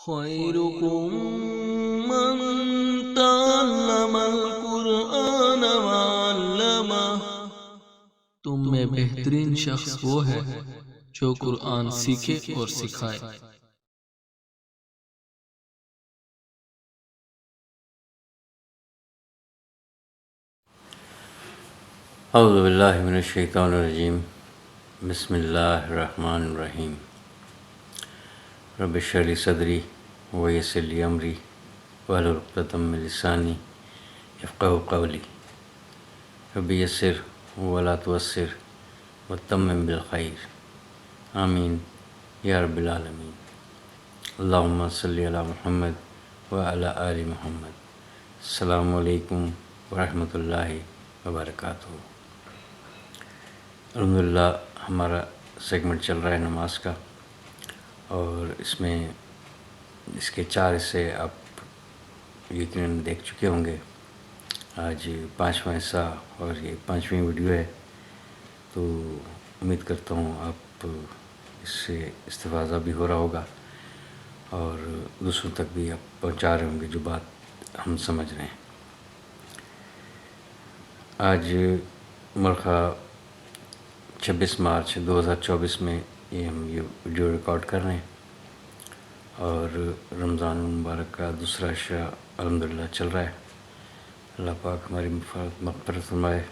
خيركم من تعلم القرآن وعلمه۔ تم میں بہترین شخص وہ ہے جو قرآن سیکھے اور سکھائے۔ اعوذ باللہ من الشیطان الرجیم، بسم اللہ الرحمن الرحیم۔ رب اشرح لی صدری ویسر لی امری واحلل عقدۃ من لسانی یفقہوا قولی۔ رب یسر ولا تعسر وتمم بالخیر، آمین یا رب العالمین۔ اللہم صلی علی محمد وعلی آل محمد۔ السلام علیکم ورحمۃ اللہ وبرکاتہ۔ الحمدللہ ہمارا سیگمنٹ چل رہا ہے نماز کا، اور اس میں اس کے 4 حصے آپ یقیناً دیکھ چکے ہوں گے۔ آج 5واں حصہ اور یہ 5ویں ویڈیو ہے، تو امید کرتا ہوں آپ اس سے استفادہ بھی ہو رہا ہوگا اور دوسروں تک بھی آپ پہنچا رہے ہوں گے جو بات ہم سمجھ رہے ہیں۔ آج مرخہ 26 مارچ 2024 میں ہم یہ ویڈیو ریکارڈ کر رہے ہیں، اور رمضان المبارک کا دوسرا عشرہ الحمدللہ چل رہا ہے۔ اللہ پاک ہماری مغفرت فرمائے،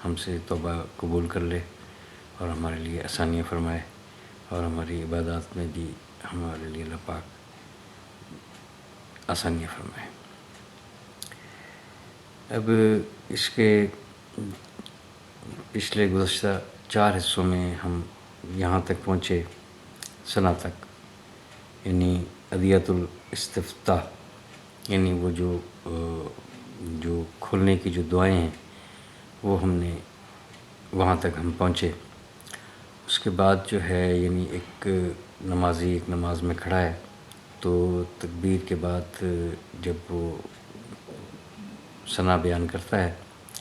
ہم سے توبہ قبول کر لے اور ہمارے لیے آسانیاں فرمائے، اور ہماری عبادات میں بھی ہمارے لیے اللہ پاک آسانیاں فرمائے۔ اب اس کے پچھلے گزشتہ 4 حصوں میں ہم یہاں تک پہنچے، ثنا تک، یعنی ادعیۃ الاستفتاح، یعنی وہ جو کھولنے کی جو دعائیں ہیں وہ ہم نے وہاں تک ہم پہنچے۔ اس کے بعد جو ہے، یعنی ایک نمازی ایک نماز میں کھڑا ہے تو تکبیر کے بعد جب وہ ثنا بیان کرتا ہے،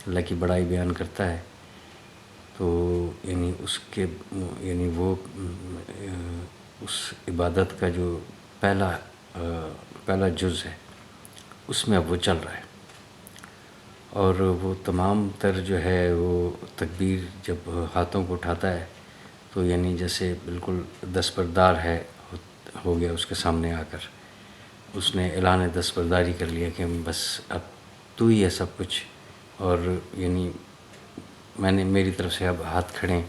اللہ کی بڑائی بیان کرتا ہے، تو یعنی وہ اس عبادت کا جو پہلا جز ہے اس میں اب وہ چل رہا ہے، اور وہ تمام تر جو ہے وہ تکبیر جب ہاتھوں کو اٹھاتا ہے تو یعنی جیسے بالکل دستبردار ہو گیا اس کے سامنے آ کر، اس نے اعلان دستبرداری کر لیا کہ بس اب تو ہی ہے سب کچھ، اور یعنی میری طرف سے اب ہاتھ کھڑے ہیں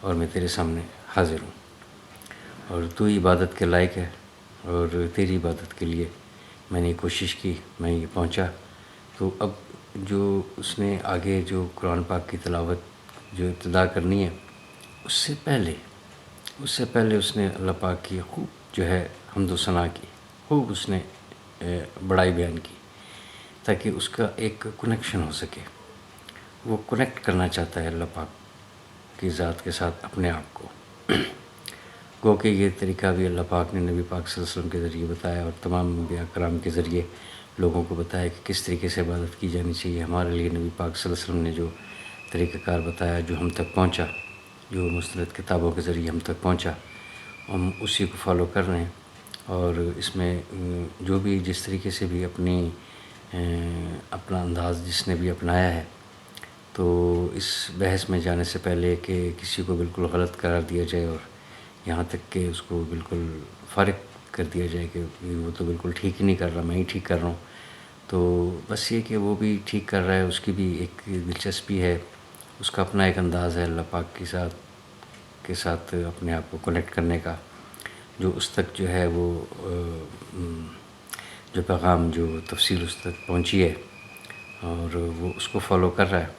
اور میں تیرے سامنے حاضر ہوں، اور تو ہی عبادت کے لائق ہے، اور تیری عبادت کے لیے میں نے کوشش کی، میں یہ پہنچا۔ تو اب جو اس نے آگے جو قرآن پاک کی تلاوت جو ابتدا کرنی ہے، اس سے پہلے اس نے اللہ پاک کی خوب جو ہے حمد و ثنا کی، خوب اس نے بڑائی بیان کی، تاکہ اس کا ایک کنیکشن ہو سکے۔ وہ کنیکٹ کرنا چاہتا ہے اللہ پاک کی ذات کے ساتھ اپنے آپ کو۔ گو کہ یہ طریقہ بھی اللہ پاک نے نبی پاک صلی اللہ علیہ وسلم کے ذریعے بتایا، اور تمام انبیاء کرام کے ذریعے لوگوں کو بتایا کہ کس طریقے سے عبادت کی جانی چاہیے۔ ہمارے لیے نبی پاک صلی اللہ علیہ وسلم نے جو طریقہ کار بتایا، جو ہم تک پہنچا، جو مستند کتابوں کے ذریعے ہم تک پہنچا، ہم اسی کو فالو کر رہے ہیں، اور اس میں جو بھی جس طریقے سے بھی اپنا انداز جس نے بھی اپنایا ہے، تو اس بحث میں جانے سے پہلے کہ کسی کو بالکل غلط قرار دیا جائے، اور یہاں تک کہ اس کو بالکل فارغ کر دیا جائے کہ وہ تو بالکل ٹھیک ہی نہیں کر رہا، میں ہی ٹھیک کر رہا ہوں، تو بس یہ کہ وہ بھی ٹھیک کر رہا ہے، اس کی بھی ایک دلچسپی ہے، اس کا اپنا ایک انداز ہے اللہ پاک کے ساتھ اپنے آپ کو کنیکٹ کرنے کا، جو اس تک جو ہے وہ جو پیغام جو تفصیل اس تک پہنچی ہے، اور وہ اس کو فالو کر رہا ہے۔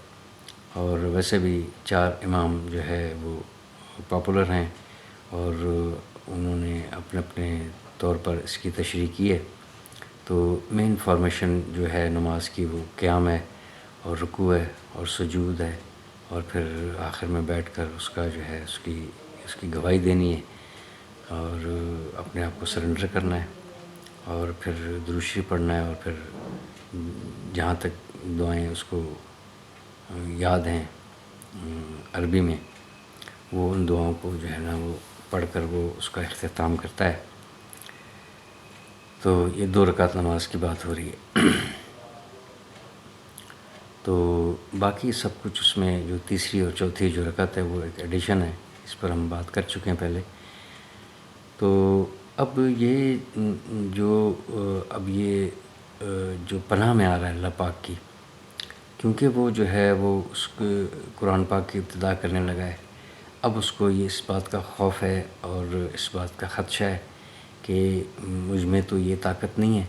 اور ویسے بھی 4 امام جو ہے وہ پاپولر ہیں، اور انہوں نے اپنے طور پر اس کی تشریح کی ہے۔ تو مین فارمیشن جو ہے نماز کی وہ قیام ہے، اور رکوع ہے، اور سجود ہے، اور پھر آخر میں بیٹھ کر اس کا جو ہے اس کی گواہی دینی ہے، اور اپنے آپ کو سرنڈر کرنا ہے، اور پھر درود شریف پڑھنا ہے، اور پھر جہاں تک دعائیں اس کو یاد ہیں عربی میں، وہ ان دعاؤں کو جو ہے نا وہ پڑھ کر وہ اس کا اختتام کرتا ہے۔ تو یہ 2 رکعت نماز کی بات ہو رہی ہے. تو باقی سب کچھ اس میں جو تیسری اور چوتھی جو رکعت ہے وہ ایک ایڈیشن ہے، اس پر ہم بات کر چکے ہیں پہلے. تو اب یہ جو پناہ میں آ رہا ہے اللہ پاک کی، کیونکہ وہ جو ہے وہ اس قرآن پاک کی ابتدا کرنے لگا ہے. اب اس کو یہ اس بات کا خوف ہے اور اس بات کا خدشہ ہے کہ مجھ میں تو یہ طاقت نہیں ہے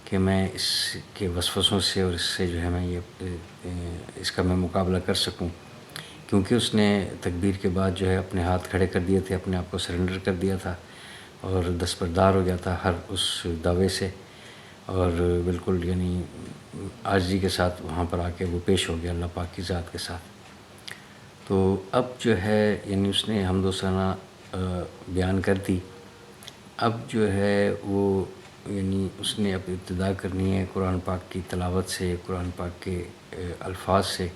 کہ میں اس کے وسوسوں سے اور اس سے جو ہے اس کا میں مقابلہ کر سکوں، کیونکہ اس نے تکبیر کے بعد جو ہے اپنے ہاتھ کھڑے کر دیے تھے، اپنے آپ کو سرنڈر کر دیا تھا اور دستبردار ہو گیا تھا ہر اس دعوے سے، اور بالکل یعنی عاجزی کے ساتھ وہاں پر آ کے وہ پیش ہو گیا اللہ پاک کی ذات کے ساتھ. تو اب جو ہے یعنی اس نے حمد و ثنا بیان کر دی. اب جو ہے وہ یعنی اس نے اب ابتدا کرنی ہے قرآن پاک کی تلاوت سے، قرآن پاک کے الفاظ سے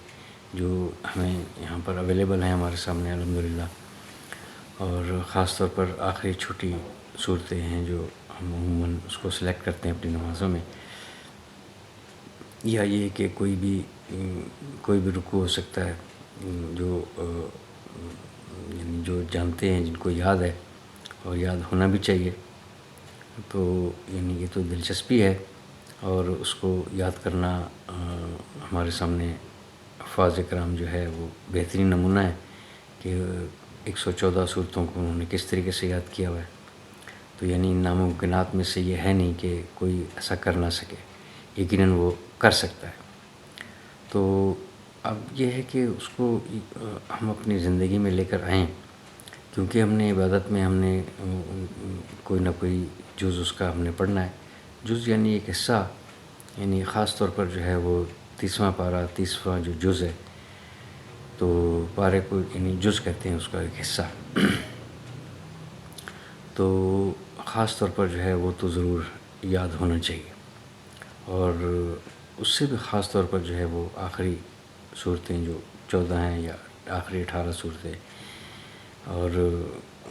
جو ہمیں یہاں پر اویلیبل ہیں ہمارے سامنے الحمدللہ. اور خاص طور پر آخری چھوٹی صورتیں ہیں جو ہم عموماً اس کو سلیکٹ کرتے ہیں اپنی نمازوں میں، یا یہ کہ کوئی بھی رکوع ہو سکتا ہے جو یعنی جو جانتے ہیں، جن کو یاد ہے اور یاد ہونا بھی چاہیے. تو یعنی یہ تو دلچسپی ہے اور اس کو یاد کرنا ہمارے سامنے حفاظ کرام جو ہے وہ بہترین نمونہ ہے کہ 114 صورتوں کو انہوں نے کس طریقے سے یاد کیا ہوا ہے. تو یعنی ان ناممکنات میں سے یہ ہے نہیں کہ کوئی ایسا کر نہ سکے، یقیناً وہ کر سکتا ہے. تو اب یہ ہے کہ اس کو ہم اپنی زندگی میں لے کر آئیں، کیونکہ ہم نے عبادت میں ہم نے کوئی نہ کوئی جز اس کا ہم نے پڑھنا ہے. جز یعنی ایک حصہ، یعنی خاص طور پر جو ہے وہ 30واں پارہ، 30واں جو جز ہے، تو پارے کو یعنی جز کہتے ہیں اس کا ایک حصہ. تو خاص طور پر جو ہے وہ تو ضرور یاد ہونا چاہیے. اور اس سے بھی خاص طور پر جو ہے وہ آخری صورتیں جو 14 ہیں یا آخری 18 صورتیں، اور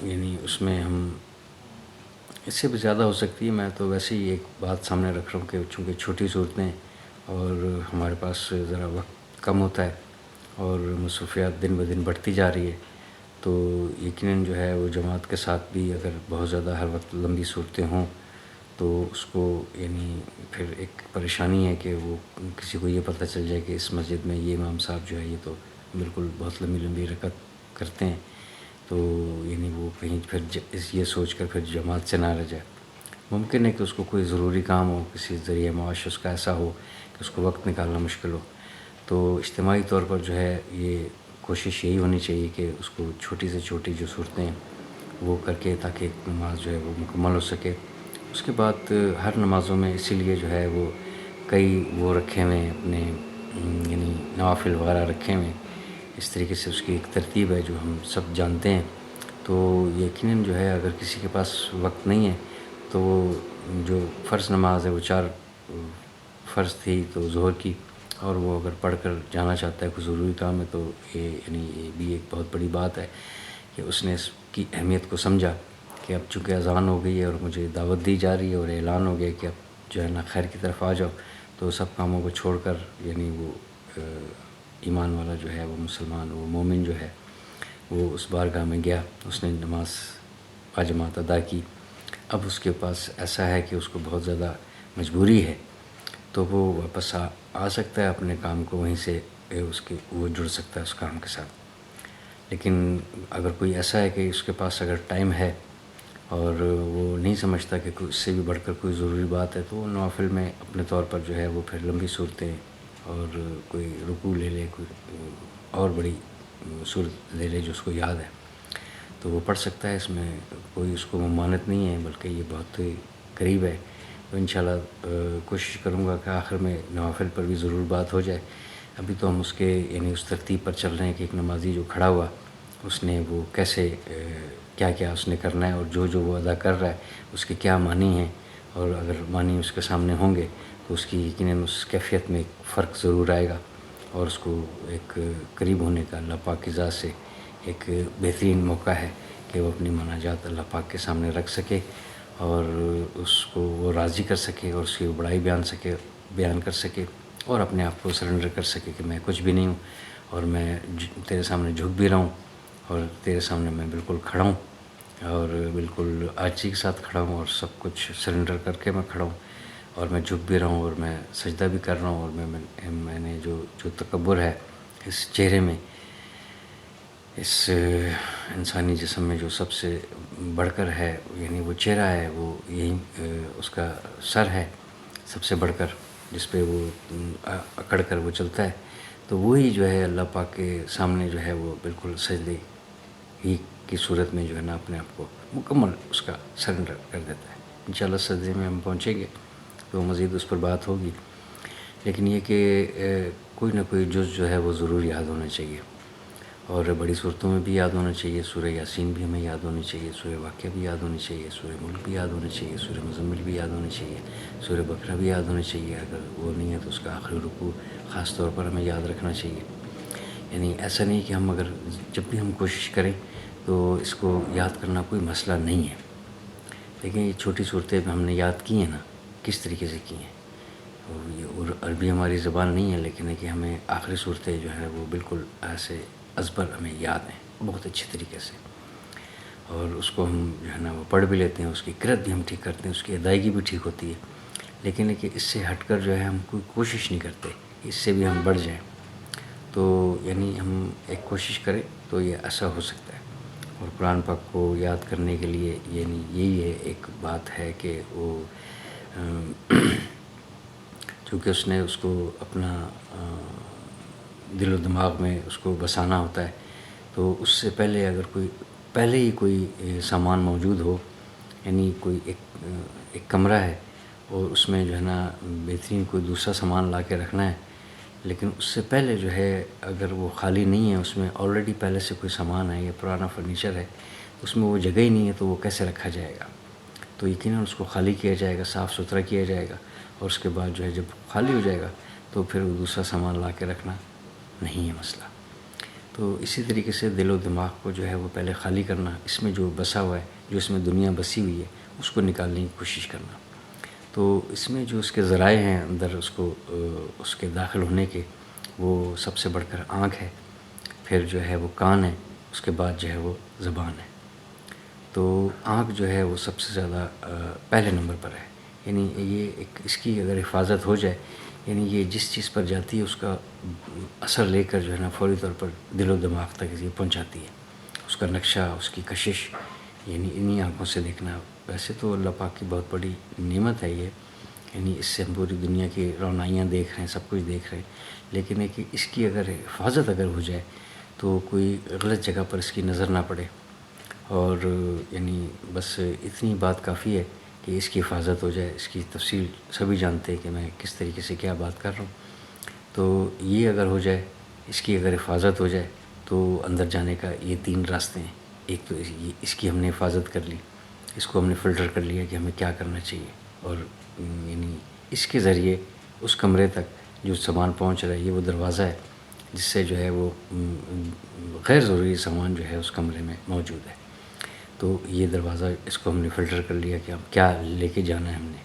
یعنی اس میں ہم اس سے بھی زیادہ ہو سکتی ہے. میں تو ویسے ہی ایک بات سامنے رکھ رہا ہوں کہ چونکہ چھوٹی صورتیں اور ہمارے پاس ذرا وقت کم ہوتا ہے اور مصروفیات دن بدن بڑھتی جا رہی ہے، تو یقیناً جو ہے وہ جماعت کے ساتھ بھی اگر بہت زیادہ ہر وقت لمبی صورتیں ہوں تو اس کو یعنی پھر ایک پریشانی ہے کہ وہ کسی کو یہ پتہ چل جائے کہ اس مسجد میں یہ امام صاحب جو ہے یہ تو بالکل بہت لمبی لمبی رکعت کرتے ہیں، تو یعنی وہ کہیں پھر یہ سوچ کر پھر جماعت سے نہ رہ جائے. ممکن ہے کہ اس کو کوئی ضروری کام ہو، کسی ذریعہ معاش اس کا ایسا ہو کہ اس کو وقت نکالنا مشکل ہو. تو اجتماعی طور پر جو ہے یہ کوشش یہی ہونی چاہیے کہ اس کو چھوٹی سے چھوٹی جو صورتیں ہیں وہ کر کے تاکہ نماز جو ہے وہ مکمل ہو سکے. اس کے بعد ہر نمازوں میں اسی لیے جو ہے وہ کئی وہ رکھے ہوئے ہیں اپنے یعنی نوافل وغیرہ رکھے ہوئے ہیں. اس طریقے سے اس کی ایک ترتیب ہے جو ہم سب جانتے ہیں. تو یقیناً جو ہے اگر کسی کے پاس وقت نہیں ہے تو وہ جو فرض نماز ہے وہ 4 فرض تھی تو ظہر کی، اور وہ اگر پڑھ کر جانا چاہتا ہے کوئی ضروری کام ہے تو یہ بھی ایک بہت بڑی بات ہے کہ اس نے اس کی اہمیت کو سمجھا کہ اب چونکہ اذان ہو گئی ہے اور مجھے دعوت دی جا رہی ہے اور اعلان ہو گیا کہ اب جو ہے نا خیر کی طرف آ جاؤ، تو سب کاموں کو چھوڑ کر یعنی وہ ایمان والا جو ہے وہ مسلمان، وہ مومن جو ہے وہ اس بارگاہ میں گیا، اس نے نماز باجماعت ادا کی. اب اس کے پاس ایسا ہے کہ اس کو بہت زیادہ مجبوری ہے تو وہ واپس آ سکتا ہے اپنے کام کو وہیں سے وہ جڑ سکتا ہے اس کام کے ساتھ. لیکن اگر کوئی ایسا ہے کہ اس کے پاس اگر ٹائم ہے اور وہ نہیں سمجھتا کہ اس سے بھی بڑھ کر کوئی ضروری بات ہے تو وہ نوافل میں اپنے طور پر جو ہے وہ پھر لمبی صورتیں اور کوئی رکوع لے لے، کوئی اور بڑی صورت لے لے جو اس کو یاد ہے تو وہ پڑھ سکتا ہے. اس میں کوئی اس کو ممانعت نہیں ہے بلکہ یہ بہت قریب ہے. تو انشاءاللہ کوشش کروں گا کہ آخر میں نوافل پر بھی ضرور بات ہو جائے. ابھی تو ہم اس کے یعنی اس ترتیب پر چل رہے ہیں کہ ایک نمازی جو کھڑا ہوا اس نے وہ کیسے کیا کیا اس نے کرنا ہے اور جو وہ ادا کر رہا ہے اس کے کیا معنی ہیں، اور اگر معنی اس کے سامنے ہوں گے تو اس کی یقیناً اس کیفیت میں ایک فرق ضرور آئے گا اور اس کو ایک قریب ہونے کا اللہ پاک کی ذات سے ایک بہترین موقع ہے کہ وہ اپنی مناجات اللہ پاک کے سامنے رکھ سکے اور اس کو وہ راضی کر سکے اور اس کی بڑائی بیان کر سکے اور اپنے آپ کو سرنڈر کر سکے کہ میں کچھ بھی نہیں ہوں اور میں تیرے سامنے جھک بھی رہا ہوں اور تیرے سامنے میں بالکل کھڑا ہوں اور بالکل عاجزی کے ساتھ کھڑا ہوں اور سب کچھ سرنڈر کر کے میں کھڑا ہوں اور میں جھک بھی رہا ہوں اور میں سجدہ بھی کر رہا ہوں اور میں نے جو تکبر ہے اس چہرے میں، اس انسانی جسم میں جو سب سے بڑھ کر ہے، یعنی وہ چہرہ ہے، وہ یہی اس کا سر ہے سب سے بڑھ کر، جس پہ وہ اکڑ کر وہ چلتا ہے، تو وہی جو ہے اللہ پاک کے سامنے جو ہے وہ بالکل سجدے ہی کی صورت میں جو ہے نا اپنے آپ کو مکمل اس کا سرنڈر کر دیتا ہے۔ انشاءاللہ سجدے میں ہم پہنچیں گے تو مزید اس پر بات ہوگی، لیکن یہ کہ کوئی نہ کوئی جز جو ہے وہ ضرور یاد ہونا چاہیے، اور بڑی صورتوں میں بھی یاد ہونا چاہیے۔ سورہ یاسین بھی ہمیں یاد ہونی چاہیے، سورہ واقعہ بھی یاد ہونی چاہیے، سورہ ملک بھی یاد ہونی چاہیے، سورہ مزمل بھی یاد ہونی چاہیے، سورہ بقرہ بھی یاد ہونی چاہیے، اگر وہ نہیں ہے تو اس کا آخری رکوع خاص طور پر ہمیں یاد رکھنا چاہیے۔ یعنی ایسا نہیں کہ ہم اگر جب بھی ہم کوشش کریں تو اس کو یاد کرنا کوئی مسئلہ نہیں ہے، لیکن یہ چھوٹی صورتیں ہم نے یاد کی ہیں نا، کس طریقے سے کی ہیں، اور عربی ہماری زبان نہیں ہے، لیکن ہے کہ ہمیں آخری صورتیں جو ہے وہ بالکل ایسے ازبر ہمیں یاد ہیں بہت اچھی طریقے سے، اور اس کو ہم جو ہے نا وہ پڑھ بھی لیتے ہیں، اس کی قرأت بھی ہم ٹھیک کرتے ہیں، اس کی ادائیگی بھی ٹھیک ہوتی ہے، لیکن ہے کہ اس سے ہٹ کر جو ہے ہم کوئی کوشش نہیں کرتے اس سے بھی ہم بڑھ جائیں، تو یعنی ہم ایک کوشش کریں تو یہ ایسا ہو سکتا ہے۔ اور قرآن پاک کو یاد کرنے کے لیے یعنی یہی ہے ایک بات ہے کہ وہ چونکہ اس نے اس کو اپنا دل و دماغ میں اس کو بسانا ہوتا ہے، تو اس سے پہلے اگر پہلے ہی کوئی سامان موجود ہو، یعنی کوئی ایک کمرہ ہے اور اس میں جو ہے نا بہترین کوئی دوسرا سامان لا کے رکھنا ہے، لیکن اس سے پہلے جو ہے اگر وہ خالی نہیں ہے، اس میں آلریڈی پہلے سے کوئی سامان ہے یا پرانا فرنیچر ہے، اس میں وہ جگہ ہی نہیں ہے، تو وہ کیسے رکھا جائے گا؟ تو یقیناً اس کو خالی کیا جائے گا، صاف ستھرا کیا جائے گا، اور اس کے بعد جو ہے جب خالی ہو جائے گا تو پھر وہ دوسرا سامان لا کے رکھنا نہیں ہے مسئلہ۔ تو اسی طریقے سے دل و دماغ کو جو ہے وہ پہلے خالی کرنا، اس میں جو بسا ہوا ہے، جو اس میں دنیا بسی ہوئی ہے، اس کو نکالنے کی کوشش کرنا۔ تو اس میں جو اس کے ذرائع ہیں اندر اس کے داخل ہونے کے، وہ سب سے بڑھ کر آنکھ ہے، پھر جو ہے وہ کان ہے، اس کے بعد جو ہے وہ زبان ہے۔ تو آنکھ جو ہے وہ سب سے زیادہ پہلے نمبر پر ہے، یعنی یہ اس کی اگر حفاظت ہو جائے، یعنی یہ جس چیز پر جاتی ہے اس کا اثر لے کر جو ہے نا فوری طور پر دل و دماغ تک یہ پہنچاتی ہے، اس کا نقشہ، اس کی کشش، یعنی انہی آنکھوں سے دیکھنا۔ ویسے تو اللہ پاک کی بہت بڑی نعمت ہے یہ، یعنی اس سے ہم پوری دنیا کی رونائیاں دیکھ رہے ہیں، سب کچھ دیکھ رہے ہیں، لیکن ہے کہ اس کی اگر حفاظت اگر ہو جائے تو کوئی غلط جگہ پر اس کی نظر نہ پڑے، اور یعنی بس اتنی بات کافی ہے کہ اس کی حفاظت ہو جائے۔ اس کی تفصیل سبھی جانتے ہیں کہ میں کس طریقے سے کیا بات کر رہا ہوں، تو یہ اگر ہو جائے، اس کی اگر حفاظت ہو جائے تو اندر جانے کا یہ 3 راستے ہیں۔ ایک تو اس کی ہم نے حفاظت کر لی، اس کو ہم نے فلٹر کر لیا کہ ہمیں کیا کرنا چاہیے، اور یعنی اس کے ذریعے اس کمرے تک جو سامان پہنچ رہا ہے، یہ وہ دروازہ ہے جس سے جو ہے وہ غیر ضروری سامان جو ہے اس کمرے میں موجود ہے۔ تو یہ دروازہ، اس کو ہم نے فلٹر کر لیا کہ اب کیا لے کے جانا ہے ہم نے۔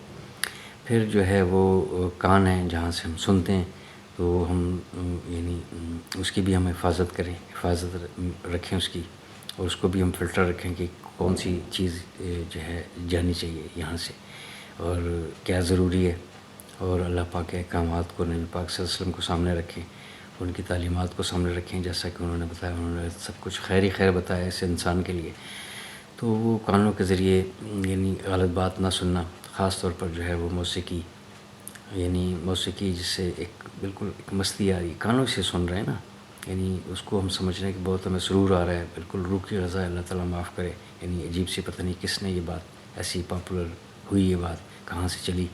پھر جو ہے وہ کان ہیں جہاں سے ہم سنتے ہیں، تو ہم یعنی اس کی بھی ہم حفاظت کریں، حفاظت رکھیں اس کی، اور اس کو بھی ہم فلٹر رکھیں کہ کون سی چیز جو ہے جانی چاہیے یہاں سے اور کیا ضروری ہے، اور اللہ پاک کے احکامات کو، نبی پاک صلی اللہ علیہ وسلم کو سامنے رکھیں، ان کی تعلیمات کو سامنے رکھیں، جیسا کہ انہوں نے بتایا، انہوں نے سب کچھ خیر ہی خیر بتایا اس انسان کے لیے۔ تو وہ کانوں کے ذریعے یعنی غلط بات نہ سننا، خاص طور پر جو ہے وہ موسیقی، یعنی موسیقی جس سے بالکل ایک مستی آ رہی، کانوں سے سن رہے ہیں نا، یعنی اس کو ہم سمجھ رہے ہیں کہ بہت ہمیں سرور آ رہا ہے، بالکل روح کی غذا ہے، اللہ تعالیٰ معاف کرے، یعنی عجیب سی پتہ نہیں کس نے یہ بات ایسی پاپولر ہوئی، یہ بات کہاں سے چلی۔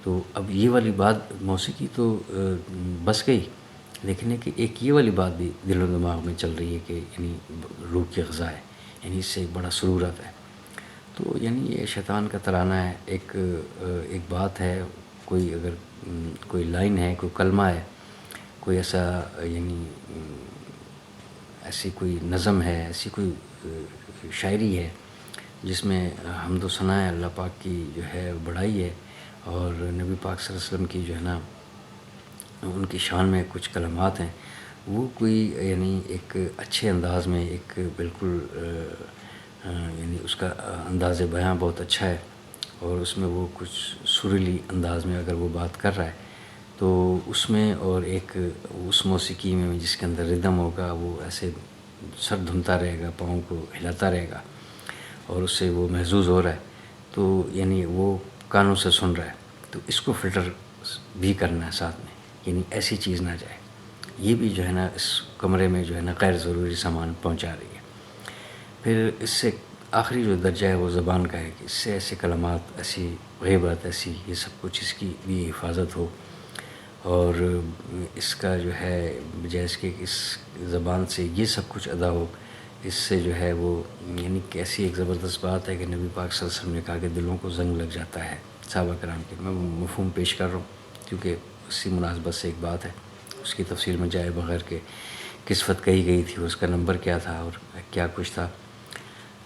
تو اب یہ والی بات موسیقی تو بس گئی، لیکن ہے کہ ایک یہ والی بات بھی دل و دماغ میں چل رہی ہے کہ یعنی روح کی غذا ہے، یعنی اس سے ایک بڑا سرور آتا ہے۔ تو یعنی یہ شیطان کا ترانہ ہے، ایک بات ہے، کوئی اگر کوئی لائن ہے، کوئی کلمہ ہے، کوئی ایسا یعنی ایسی کوئی نظم ہے، ایسی کوئی شاعری ہے، جس میں حمد و ثنا ہے اللہ پاک کی جو ہے بڑائی ہے، اور نبی پاک صلی اللہ علیہ وسلم کی جو ہے نا ان کی شان میں کچھ کلمات ہیں، وہ کوئی یعنی ایک اچھے انداز میں، ایک بالکل یعنی اس کا انداز بیاں بہت اچھا ہے، اور اس میں وہ کچھ سریلی انداز میں اگر وہ بات کر رہا ہے تو اس میں، اور ایک اس موسیقی میں جس کے اندر ردم ہوگا، وہ ایسے سر دھنتا رہے گا، پاؤں کو ہلاتا رہے گا، اور اس سے وہ محظوظ ہو رہا ہے، تو یعنی وہ کانوں سے سن رہا ہے، تو اس کو فلٹر بھی کرنا ہے ساتھ میں، یعنی ایسی چیز نہ جائے، یہ بھی جو ہے نا اس کمرے میں جو ہے نا غیر ضروری سامان پہنچا رہی ہے۔ پھر اس سے آخری جو درجہ ہے وہ زبان کا ہے کہ اس سے ایسے کلمات، ایسی غیبت، ایسی یہ سب کچھ اس کی بھی حفاظت ہو، اور اس کا جو ہے بجائے کہ اس زبان سے یہ سب کچھ ادا ہو، اس سے جو ہے وہ یعنی کیسی ایک زبردست بات ہے کہ نبی پاک صلی اللہ علیہ وسلم نے کہا کہ دلوں کو زنگ لگ جاتا ہے صحابہ کرام کے۔ میں مفہوم پیش کر رہا ہوں کیونکہ اسی مناسبت سے ایک بات ہے، اس کی تفصیل میں جائے بغیر کہ کس وقت کہی گئی تھی، اس کا نمبر کیا تھا اور کیا کچھ تھا،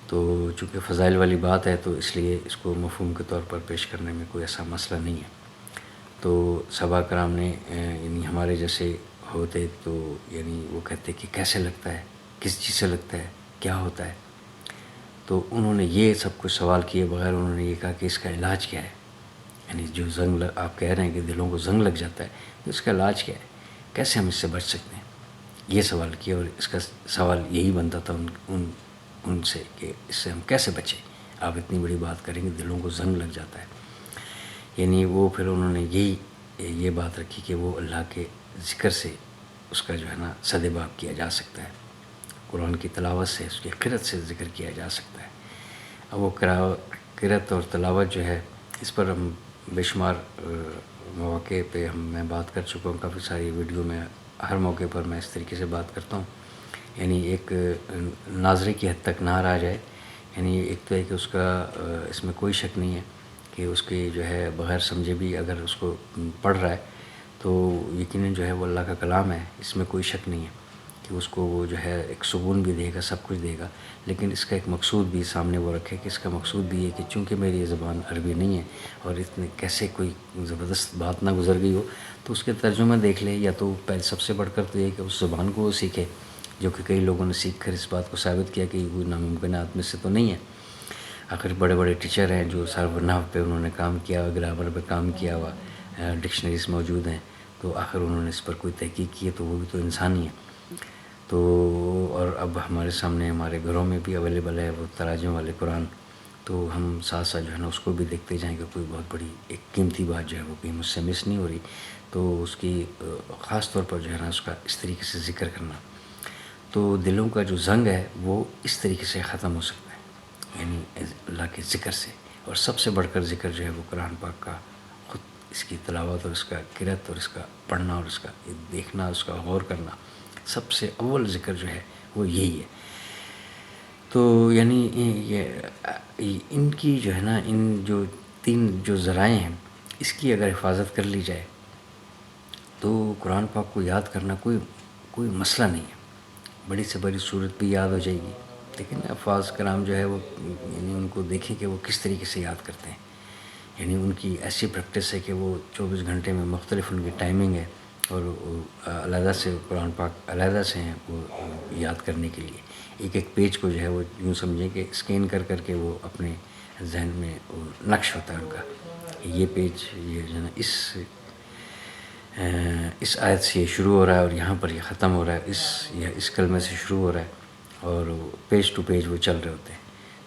تو چونکہ فضائل والی بات ہے تو اس لیے اس کو مفہوم کے طور پر پیش کرنے میں کوئی ایسا مسئلہ نہیں ہے۔ تو صحابہ کرام نے یعنی ہمارے جیسے ہوتے تو یعنی وہ کہتے کہ کیسے لگتا ہے، کس چیز سے لگتا ہے، کیا ہوتا ہے، تو انہوں نے یہ سب کچھ سوال کیے بغیر انہوں نے یہ کہا کہ اس کا علاج کیا ہے، یعنی جو زنگ آپ کہہ رہے ہیں کہ دلوں کو زنگ لگ جاتا ہے، تو اس کا علاج کیا ہے، کیسے ہم اس سے بچ سکتے ہیں، یہ سوال کیا، اور اس کا سوال یہی بنتا تھا ان سے کہ اس سے ہم کیسے بچیں، آپ اتنی بڑی بات کریں کہ دلوں کو زنگ لگ جاتا ہے، یعنی وہ پھر انہوں نے یہ بات رکھی کہ وہ اللہ کے ذکر سے اس کا جو ہے نا سدباب کیا جا سکتا ہے، قرآن کی تلاوت سے، اس کی قرأت سے ذکر کیا جا سکتا ہے۔ اب وہ قرأت اور تلاوت جو ہے اس پر ہم بے شمار مواقع پہ میں بات کر چکا ہوں، کافی ساری ویڈیو میں ہر موقع پر میں اس طریقے سے بات کرتا ہوں، یعنی ایک ناظرے کی حد تک نہ آ جائے، یعنی ایک تو ہے کہ اس کا اس میں کوئی شک نہیں ہے کہ اس کے جو ہے بغیر سمجھے بھی اگر اس کو پڑھ رہا ہے تو یقیناً جو ہے وہ اللہ کا کلام ہے، اس میں کوئی شک نہیں ہے کہ اس کو وہ جو ہے ایک سکون بھی دے گا، سب کچھ دے گا، لیکن اس کا ایک مقصود بھی سامنے وہ رکھے کہ اس کا مقصود بھی یہ کہ چونکہ میری یہ زبان عربی نہیں ہے اور اتنے کیسے کوئی زبردست بات نہ گزر گئی ہو تو اس کے ترجمہ دیکھ لے، یا تو پہلے سب سے بڑھ کر تو یہ کہ اس زبان کو وہ سیکھے، جو کہ کئی لوگوں نے سیکھ کر اس بات کو ثابت کیا کہ یہ کوئی ناممکنات میں سے تو نہیں ہے۔ آخر بڑے بڑے ٹیچر ہیں جو صرف نحو پہ انہوں نے کام کیا ہوا، گرامر پہ کام کیا ہوا، ڈکشنریز موجود ہیں، تو آخر انہوں نے اس پر کوئی تحقیق کی ہے، تو وہ بھی تو انسان ہی ہے۔ تو اور اب ہمارے سامنے ہمارے گھروں میں بھی اویلیبل ہے وہ تراجم والے قرآن، تو ہم ساتھ ساتھ جو ہے نا اس کو بھی دیکھتے جائیں کہ کوئی بہت بڑی ایک قیمتی بات جو ہے وہ کہیں مجھ سے مس نہیں ہو رہی، تو اس کی خاص طور پر جو ہے نا اس کا اس طریقے سے ذکر کرنا، تو دلوں کا جو زنگ ہے وہ اس طریقے سے ختم ہو سکتا ہے، یعنی اللہ کے ذکر سے، اور سب سے بڑھ کر ذکر جو ہے وہ قرآن پاک کا خود، اس کی تلاوت اور اس کا قرأت اور اس کا پڑھنا اور اس کا دیکھنا، اس کا غور کرنا، سب سے اول ذکر جو ہے وہ یہی ہے۔ تو یعنی ان کی جو ہے نا ان جو تین جو ذرائع ہیں اس کی اگر حفاظت کر لی جائے تو قرآن پاک کو یاد کرنا کوئی مسئلہ نہیں ہے، بڑی سے بڑی صورت بھی یاد ہو جائے گی، لیکن حفاظ کرام جو ہے وہ یعنی ان کو دیکھیں کہ وہ کس طریقے سے یاد کرتے ہیں، یعنی ان کی ایسی پریکٹس ہے کہ وہ 24 گھنٹے میں مختلف ان کی ٹائمنگ ہے، اور علیحدہ سے قرآن پاک علیحدہ سے ہیں وہ یاد کرنے کے لیے، ایک ایک پیج کو جو ہے وہ یوں سمجھیں کہ اسکین کر کر کے وہ اپنے ذہن میں وہ نقش ہوتا ہے ان کا، یہ پیج یہ جو ہے نا اس آیت سے یہ شروع ہو رہا ہے اور یہاں پر یہ ختم ہو رہا ہے، اس کلمے سے شروع ہو رہا ہے، اور پیج ٹو پیج وہ چل رہے ہوتے ہیں،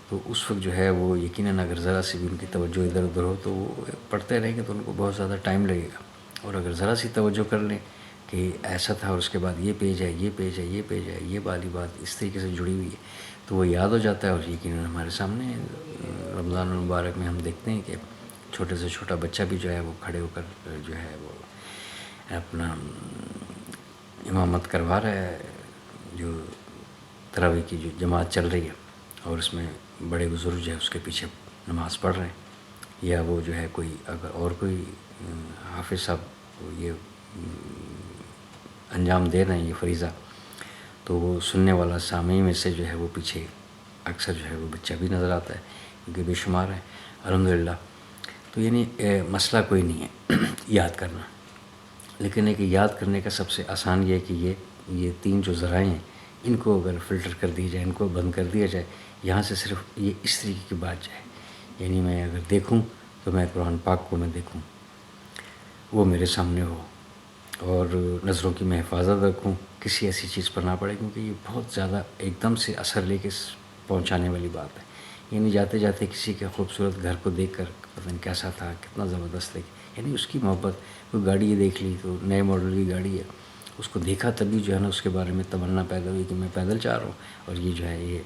تو اس وقت جو ہے وہ یقیناً اگر ذرا سی بھی ان کی توجہ ادھر ادھر ہو تو وہ پڑھتے رہیں گے تو ان کو بہت زیادہ ٹائم لگے گا، اور اگر ذرا سی توجہ کر لیں کہ ایسا تھا اور اس کے بعد یہ پیج ہے، یہ پیج ہے، یہ پیج ہے، یہ والی بات اس طریقے سے جڑی ہوئی ہے، تو وہ یاد ہو جاتا ہے، اور یقیناً ہمارے سامنے رمضان المبارک میں ہم دیکھتے ہیں کہ چھوٹے سے چھوٹا بچہ بھی جو ہے وہ کھڑے ہو کر جو ہے وہ اپنا امامت کروا رہا ہے، جو تراویح کی جو جماعت چل رہی ہے، اور اس میں بڑے بزرگ جو ہے اس کے پیچھے نماز پڑھ رہے ہیں، یا وہ جو ہے کوئی اگر اور کوئی حافظ صاحب یہ انجام دے رہے ہیں یہ فریضہ، تو وہ سننے والا سامعین میں سے جو ہے وہ پیچھے اکثر جو ہے وہ بچہ بھی نظر آتا ہے، کیونکہ بے شمار ہے الحمدللہ. تو یعنی مسئلہ کوئی نہیں ہے یاد کرنا، لیکن ایک یاد کرنے کا سب سے آسان یہ ہے کہ یہ 3 جو ذرائع ہیں ان کو اگر فلٹر کر دیا جائے، ان کو بند کر دیا جائے، یہاں سے صرف یہ اس طریقے کی بات جائے. یعنی میں اگر دیکھوں تو میں قرآن پاک کو میں دیکھوں، وہ میرے سامنے ہو، اور نظروں کی میں حفاظت رکھوں، کسی ایسی چیز پر نہ پڑے، کیونکہ یہ بہت زیادہ ایک دم سے اثر لے کے پہنچانے والی بات ہے. یعنی جاتے جاتے کسی کے خوبصورت گھر کو دیکھ کر پتہ نہیں کیسا تھا، کتنا زبردست ہے، یعنی اس کی محبت. کوئی گاڑی دیکھ لی تو نئے ماڈل کی گاڑی ہے، اس کو دیکھا تبھی جو ہے نا اس کے بارے میں تمنا پیدا ہوئی کہ میں پیدل جا رہا ہوں اور یہ جو ہے یہ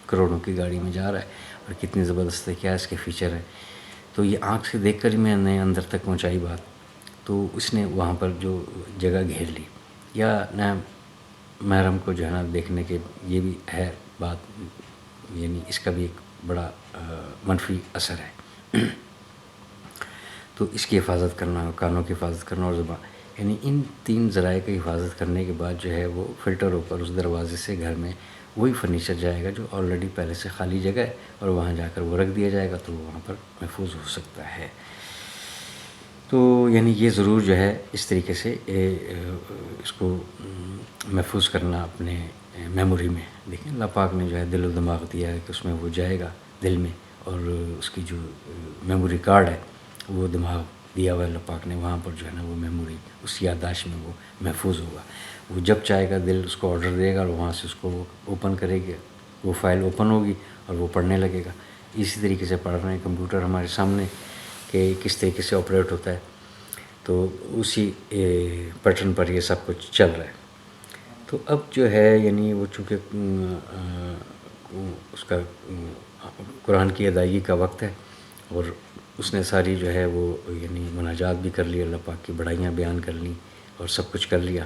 کروڑوں کی گاڑی میں جا رہا ہے، اور کتنی زبردست ہے، کیا اس کے فیچر ہے. تو یہ آنکھ سے دیکھ کر ہی میں نے اندر تک پہنچائی بات. تو اس نے وہاں پر جو جگہ گھیر لی، یا نہ محرم کو جو ہے نا دیکھنے کے یہ بھی ہے بات، یعنی اس کا بھی ایک بڑا منفی اثر ہے. تو اس کی حفاظت کرنا، کانوں کی حفاظت کرنا اور زبان، یعنی ان 3 ذرائع کی حفاظت کرنے کے بعد جو ہے وہ فلٹر ہو کر اس دروازے سے گھر میں وہی فرنیچر جائے گا جو آلریڈی پہلے سے خالی جگہ ہے، اور وہاں جا کر وہ رکھ دیا جائے گا تو وہ وہاں پر محفوظ ہو سکتا ہے. تو یعنی یہ ضرور جو ہے اس طریقے سے اس کو محفوظ کرنا اپنے میموری میں. دیکھیں اللہ پاک نے جو ہے دل و دماغ دیا ہے کہ اس میں وہ جائے گا دل میں، اور اس کی جو میموری کارڈ ہے وہ دماغ دیا ہوا ہے اللہ پاک نے، وہاں پر جو ہے نا وہ میموری اس یادداشت میں وہ محفوظ ہوگا. وہ جب چاہے گا دل اس کو آرڈر دے گا اور وہاں سے اس کو وہ اوپن کرے گا، وہ فائل اوپن ہوگی اور وہ پڑھنے لگے گا. اسی طریقے سے پڑھ رہے ہیں کمپیوٹر ہمارے سامنے کہ کس طریقے سے آپریٹ ہوتا ہے، تو اسی پیٹرن پر یہ سب کچھ چل رہا ہے. تو اب جو ہے یعنی وہ چونکہ اس کا قرآن کی ادائیگی کا وقت ہے، اور اس نے ساری جو ہے وہ یعنی مناجات بھی کر لی، اللہ پاک کی بڑائیاں بیان کر لیں اور سب کچھ کر لیا،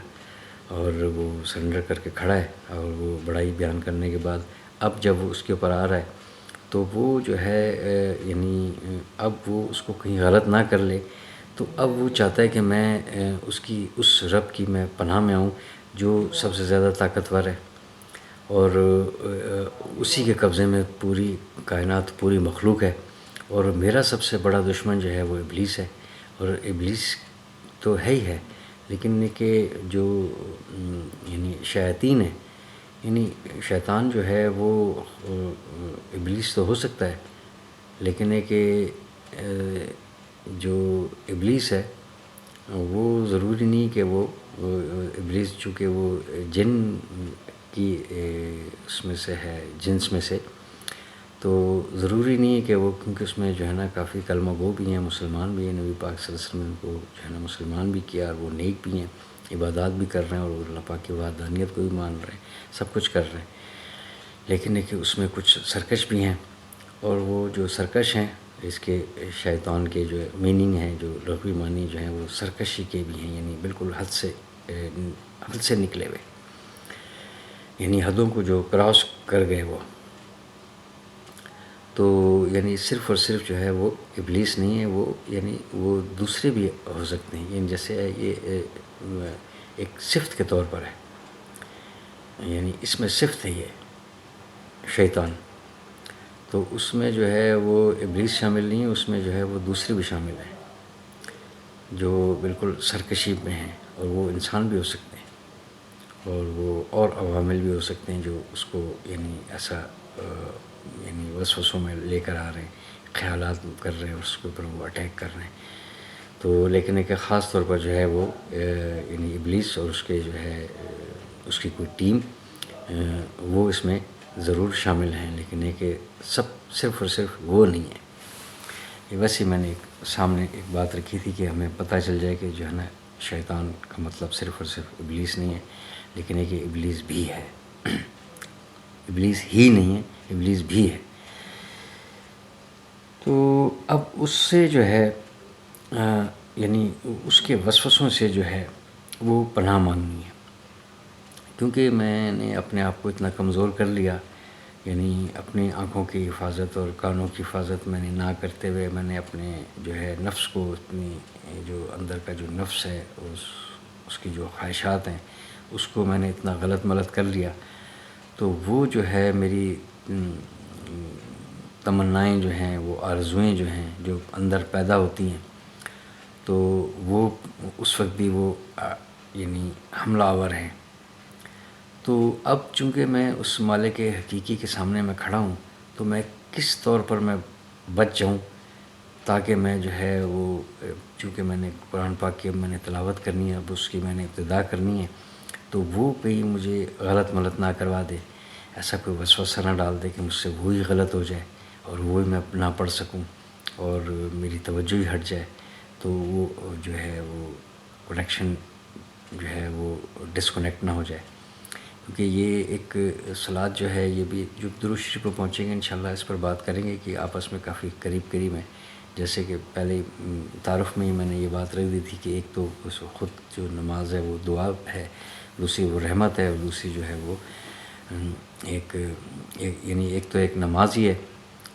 اور وہ سرنڈر کر کے کھڑا ہے. اور وہ بڑائی بیان کرنے کے بعد اب جب وہ اس کے اوپر آ رہا ہے تو وہ جو ہے یعنی اب وہ اس کو کہیں غلط نہ کر لے، تو اب وہ چاہتا ہے کہ میں اس رب کی میں پناہ میں آؤں جو سب سے زیادہ طاقتور ہے، اور اسی کے قبضے میں پوری کائنات، پوری مخلوق ہے. اور میرا سب سے بڑا دشمن جو ہے وہ ابلیس ہے. اور ابلیس تو ہے ہی ہے، لیکن کہ جو یعنی شیاطین ہیں، یعنی شیطان جو ہے وہ ابلیس تو ہو سکتا ہے، لیکن ہے کہ جو ابلیس ہے وہ ضروری نہیں کہ وہ ابلیس، چونکہ وہ جن کی اس میں سے ہے، جنس میں سے، تو ضروری نہیں ہے کہ وہ، کیونکہ اس میں جو ہے نا کافی کلمہ گو بھی ہیں، مسلمان بھی ہیں. نبی پاک صلی اللہ علیہ وسلم کو جو ہے نا مسلمان بھی کیا، اور وہ نیک بھی ہیں، عبادات بھی کر رہے ہیں، اور اللہ پاک کی وحدانیت کو بھی مان رہے ہیں، سب کچھ کر رہے ہیں. لیکن ہے کہ اس میں کچھ سرکش بھی ہیں، اور وہ جو سرکش ہیں اس کے شیطان کے جو میننگ ہیں، جو لغوی معنی جو ہیں وہ سرکشی کے بھی ہیں، یعنی بالکل حد سے نکلے ہوئے، یعنی حدوں کو جو کراس کر گئے وہ. تو یعنی صرف اور صرف جو ہے وہ ابلیس نہیں ہے، وہ یعنی وہ دوسرے بھی ہو سکتے ہیں. یعنی جیسے یہ ایک صفت کے طور پر ہے، یعنی اس میں صفت ہے یہ شیطان، تو اس میں جو ہے وہ ابلیس شامل نہیں ہے، اس میں جو ہے وہ دوسرے بھی شامل ہیں جو بالکل سرکشی میں ہیں، اور وہ انسان بھی ہو سکتے ہیں، اور وہ اور عوامل بھی ہو سکتے ہیں جو اس کو یعنی ایسا یعنی وسوسوں میں لے کر آ رہے ہیں، خیالات کر رہے ہیں، اور اس کے اوپر وہ اٹیک کر رہے ہیں. تو لیکن ایک خاص طور پر جو ہے وہ یعنی ابلیس اور اس کے جو ہے اس کی کوئی ٹیم وہ اس میں ضرور شامل ہیں، لیکن یہ کہ سب صرف اور صرف وہ نہیں ہے. یہ ویسے میں نے ایک سامنے ایک بات رکھی تھی کہ ہمیں پتہ چل جائے کہ جو ہے نا شیطان کا مطلب صرف اور صرف ابلیس نہیں ہے، لیکن یہ کہ ابلیس بھی ہے، ابلیس ہی نہیں ہے، ابلیس بھی ہے. تو اب اس سے جو ہے یعنی اس کے وسوسوں سے جو ہے وہ پناہ مانگنی ہے، کیونکہ میں نے اپنے آپ کو اتنا کمزور کر لیا، یعنی اپنی آنکھوں کی حفاظت اور کانوں کی حفاظت میں نے نہ کرتے ہوئے میں نے اپنے جو ہے نفس کو، اپنی جو اندر کا جو نفس ہے اس کی جو خواہشات ہیں اس کو میں نے اتنا غلط ملت کر لیا، تو وہ جو ہے میری تمنائیں جو ہیں، وہ آرزوئیں جو ہیں، جو اندر پیدا ہوتی ہیں، تو وہ اس وقت بھی وہ یعنی حملہ آور ہیں. تو اب چونکہ میں اس مالک حقیقی کے سامنے میں کھڑا ہوں، تو میں کس طور پر میں بچ جاؤں تاکہ میں جو ہے وہ، چونکہ میں نے قرآن پاک کی اب میں نے تلاوت کرنی ہے، اب اس کی میں نے ابتدا کرنی ہے، تو وہ کہیں مجھے غلط ملت نہ کروا دے، ایسا کوئی وسوسہ نہ ڈال دے کہ مجھ سے وہی غلط ہو جائے اور وہی میں نہ پڑھ سکوں اور میری توجہ ہی ہٹ جائے، تو وہ جو ہے وہ کنیکشن جو ہے وہ ڈسکنیکٹ نہ ہو جائے. کیونکہ یہ ایک صلات جو ہے، یہ بھی جو درود شریف پر پہنچیں گے انشاءاللہ اس پر بات کریں گے کہ آپس میں کافی قریب قریب ہیں. جیسے کہ پہلے تعارف میں ہی میں نے یہ بات رکھ دی تھی کہ ایک تو خود جو نماز ہے وہ دعا ہے، دوسری وہ رحمت ہے، اور دوسری جو ہے وہ یعنی ایک تو ایک نماز ہی ہے،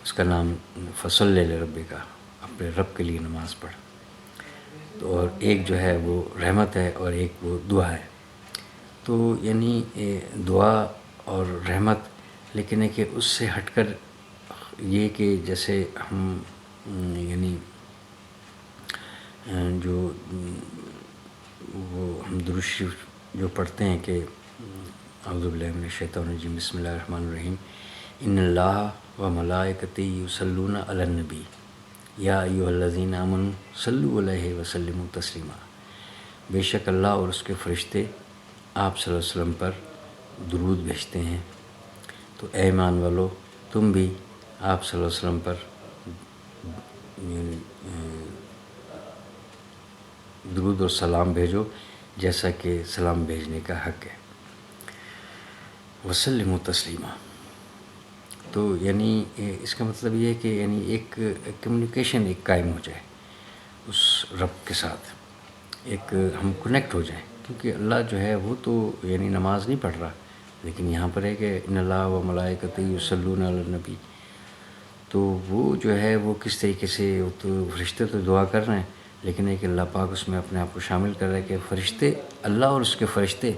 اس کا نام فصلی لربک کا، اپنے رب کے لیے نماز پڑھ، اور ایک جو ہے وہ رحمت ہے اور ایک وہ دعا ہے. تو یعنی دعا اور رحمت، لیکن ہے کہ اس سے ہٹ کر یہ کہ جیسے ہم یعنی جو وہ ہم درود شریف جو پڑھتے ہیں کہ اعوذ باللہ من الشیطان الرجیم بسم اللہ الرحمن الرحیم، ان اللہ و ملائکتہ یصلون علی النبی یا ایھا الذین آمنوا صلوا علیہ وسلموا تسلیما. بے شک اللہ اور اس کے فرشتے آپ صلی اللہ علیہ وسلم پر درود بھیجتے ہیں، تو اے ایمان والو تم بھی آپ صلی اللہ علیہ وسلم پر درود اور سلام بھیجو جیسا کہ سلام بھیجنے کا حق ہے. وسلموا تسلیما. تو یعنی اس کا مطلب یہ ہے کہ یعنی ایک کمیونیکیشن ایک قائم ہو جائے اس رب کے ساتھ، ایک ہم کنیکٹ ہو جائیں، کیونکہ اللہ جو ہے وہ تو یعنی نماز نہیں پڑھ رہا، لیکن یہاں پر ہے کہ ان اللہ و ملائکتہ یصلون علی النبی، تو وہ جو ہے وہ کس طریقے سے، تو فرشتے تو دعا کر رہے ہیں، لیکن ہے کہ اللہ پاک اس میں اپنے آپ کو شامل کر رہا ہے کہ فرشتے، اللہ اور اس کے فرشتے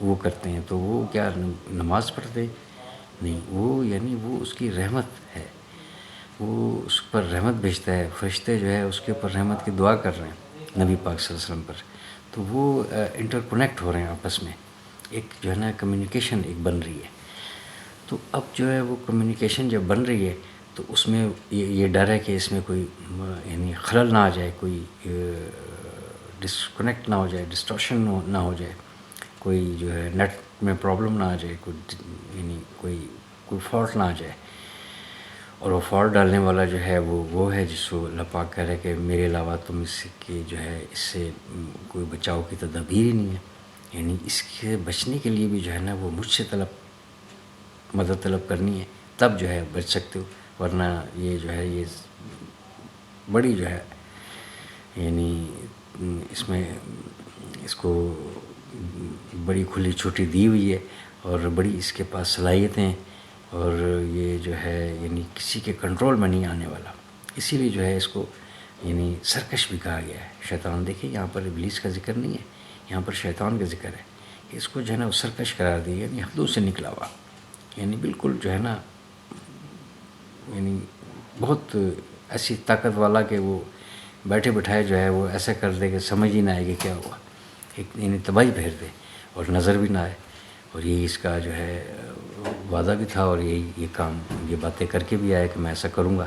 وہ کرتے ہیں، تو وہ کیا نماز پڑھتے نہیں، وہ یعنی وہ اس کی رحمت ہے، وہ اس پر رحمت بھیجتا ہے، فرشتے جو ہے اس کے اوپر رحمت کی دعا کر رہے ہیں نبی پاک صلی اللہ علیہ وسلم پر، تو وہ انٹر کنیکٹ ہو رہے ہیں آپس میں، ایک جو ہے نا کمیونیکیشن ایک بن رہی ہے. تو اب جو ہے وہ کمیونیکیشن جب بن رہی ہے تو اس میں یہ ڈر ہے کہ اس میں کوئی یعنی خلل نہ آ جائے، کوئی ڈسکنیکٹ نہ ہو جائے، ڈسٹورشن نہ ہو جائے، کوئی جو ہے نیٹ میں پرابلم نہ آ جائے، یعنی کوئی فالٹ نہ آ جائے. اور وہ فالٹ ڈالنے والا جو ہے وہ ہے جس کو اللہ پاک کہہ رہے کہ میرے علاوہ تم اس کی جو ہے اس سے کوئی بچاؤ کی تدابیر ہی نہیں ہے، یعنی اس کے بچنے کے لیے بھی جو ہے نا وہ مجھ سے مدد طلب کرنی ہے، تب جو ہے بچ سکتے ہو، ورنہ یہ جو ہے یہ بڑی جو ہے یعنی اس میں اس کو بڑی کھلی چھوٹی دی ہوئی ہے اور بڑی اس کے پاس صلاحیتیں ہیں، اور یہ جو ہے یعنی کسی کے کنٹرول میں نہیں آنے والا. اسی لیے جو ہے اس کو یعنی سرکش بھی کہا گیا ہے. شیطان، دیکھیں یہاں پر ابلیس کا ذکر نہیں ہے، یہاں پر شیطان کا ذکر ہے کہ اس کو جو ہے نا وہ سرکش قرار دیا، یعنی حدوں سے نکلا ہوا، یعنی بالکل جو ہے نا یعنی بہت ایسی طاقت والا کہ وہ بیٹھے بٹھائے جو ہے وہ ایسا کر دے کہ سمجھ ہی نہ آئے کہ کیا ہوا، ایک یعنی تباہی پھیر دے اور نظر بھی نہ آئے. اور یہی اس کا جو ہے وعدہ بھی تھا، اور یہ کام یہ باتیں کر کے بھی آیا کہ میں ایسا کروں گا.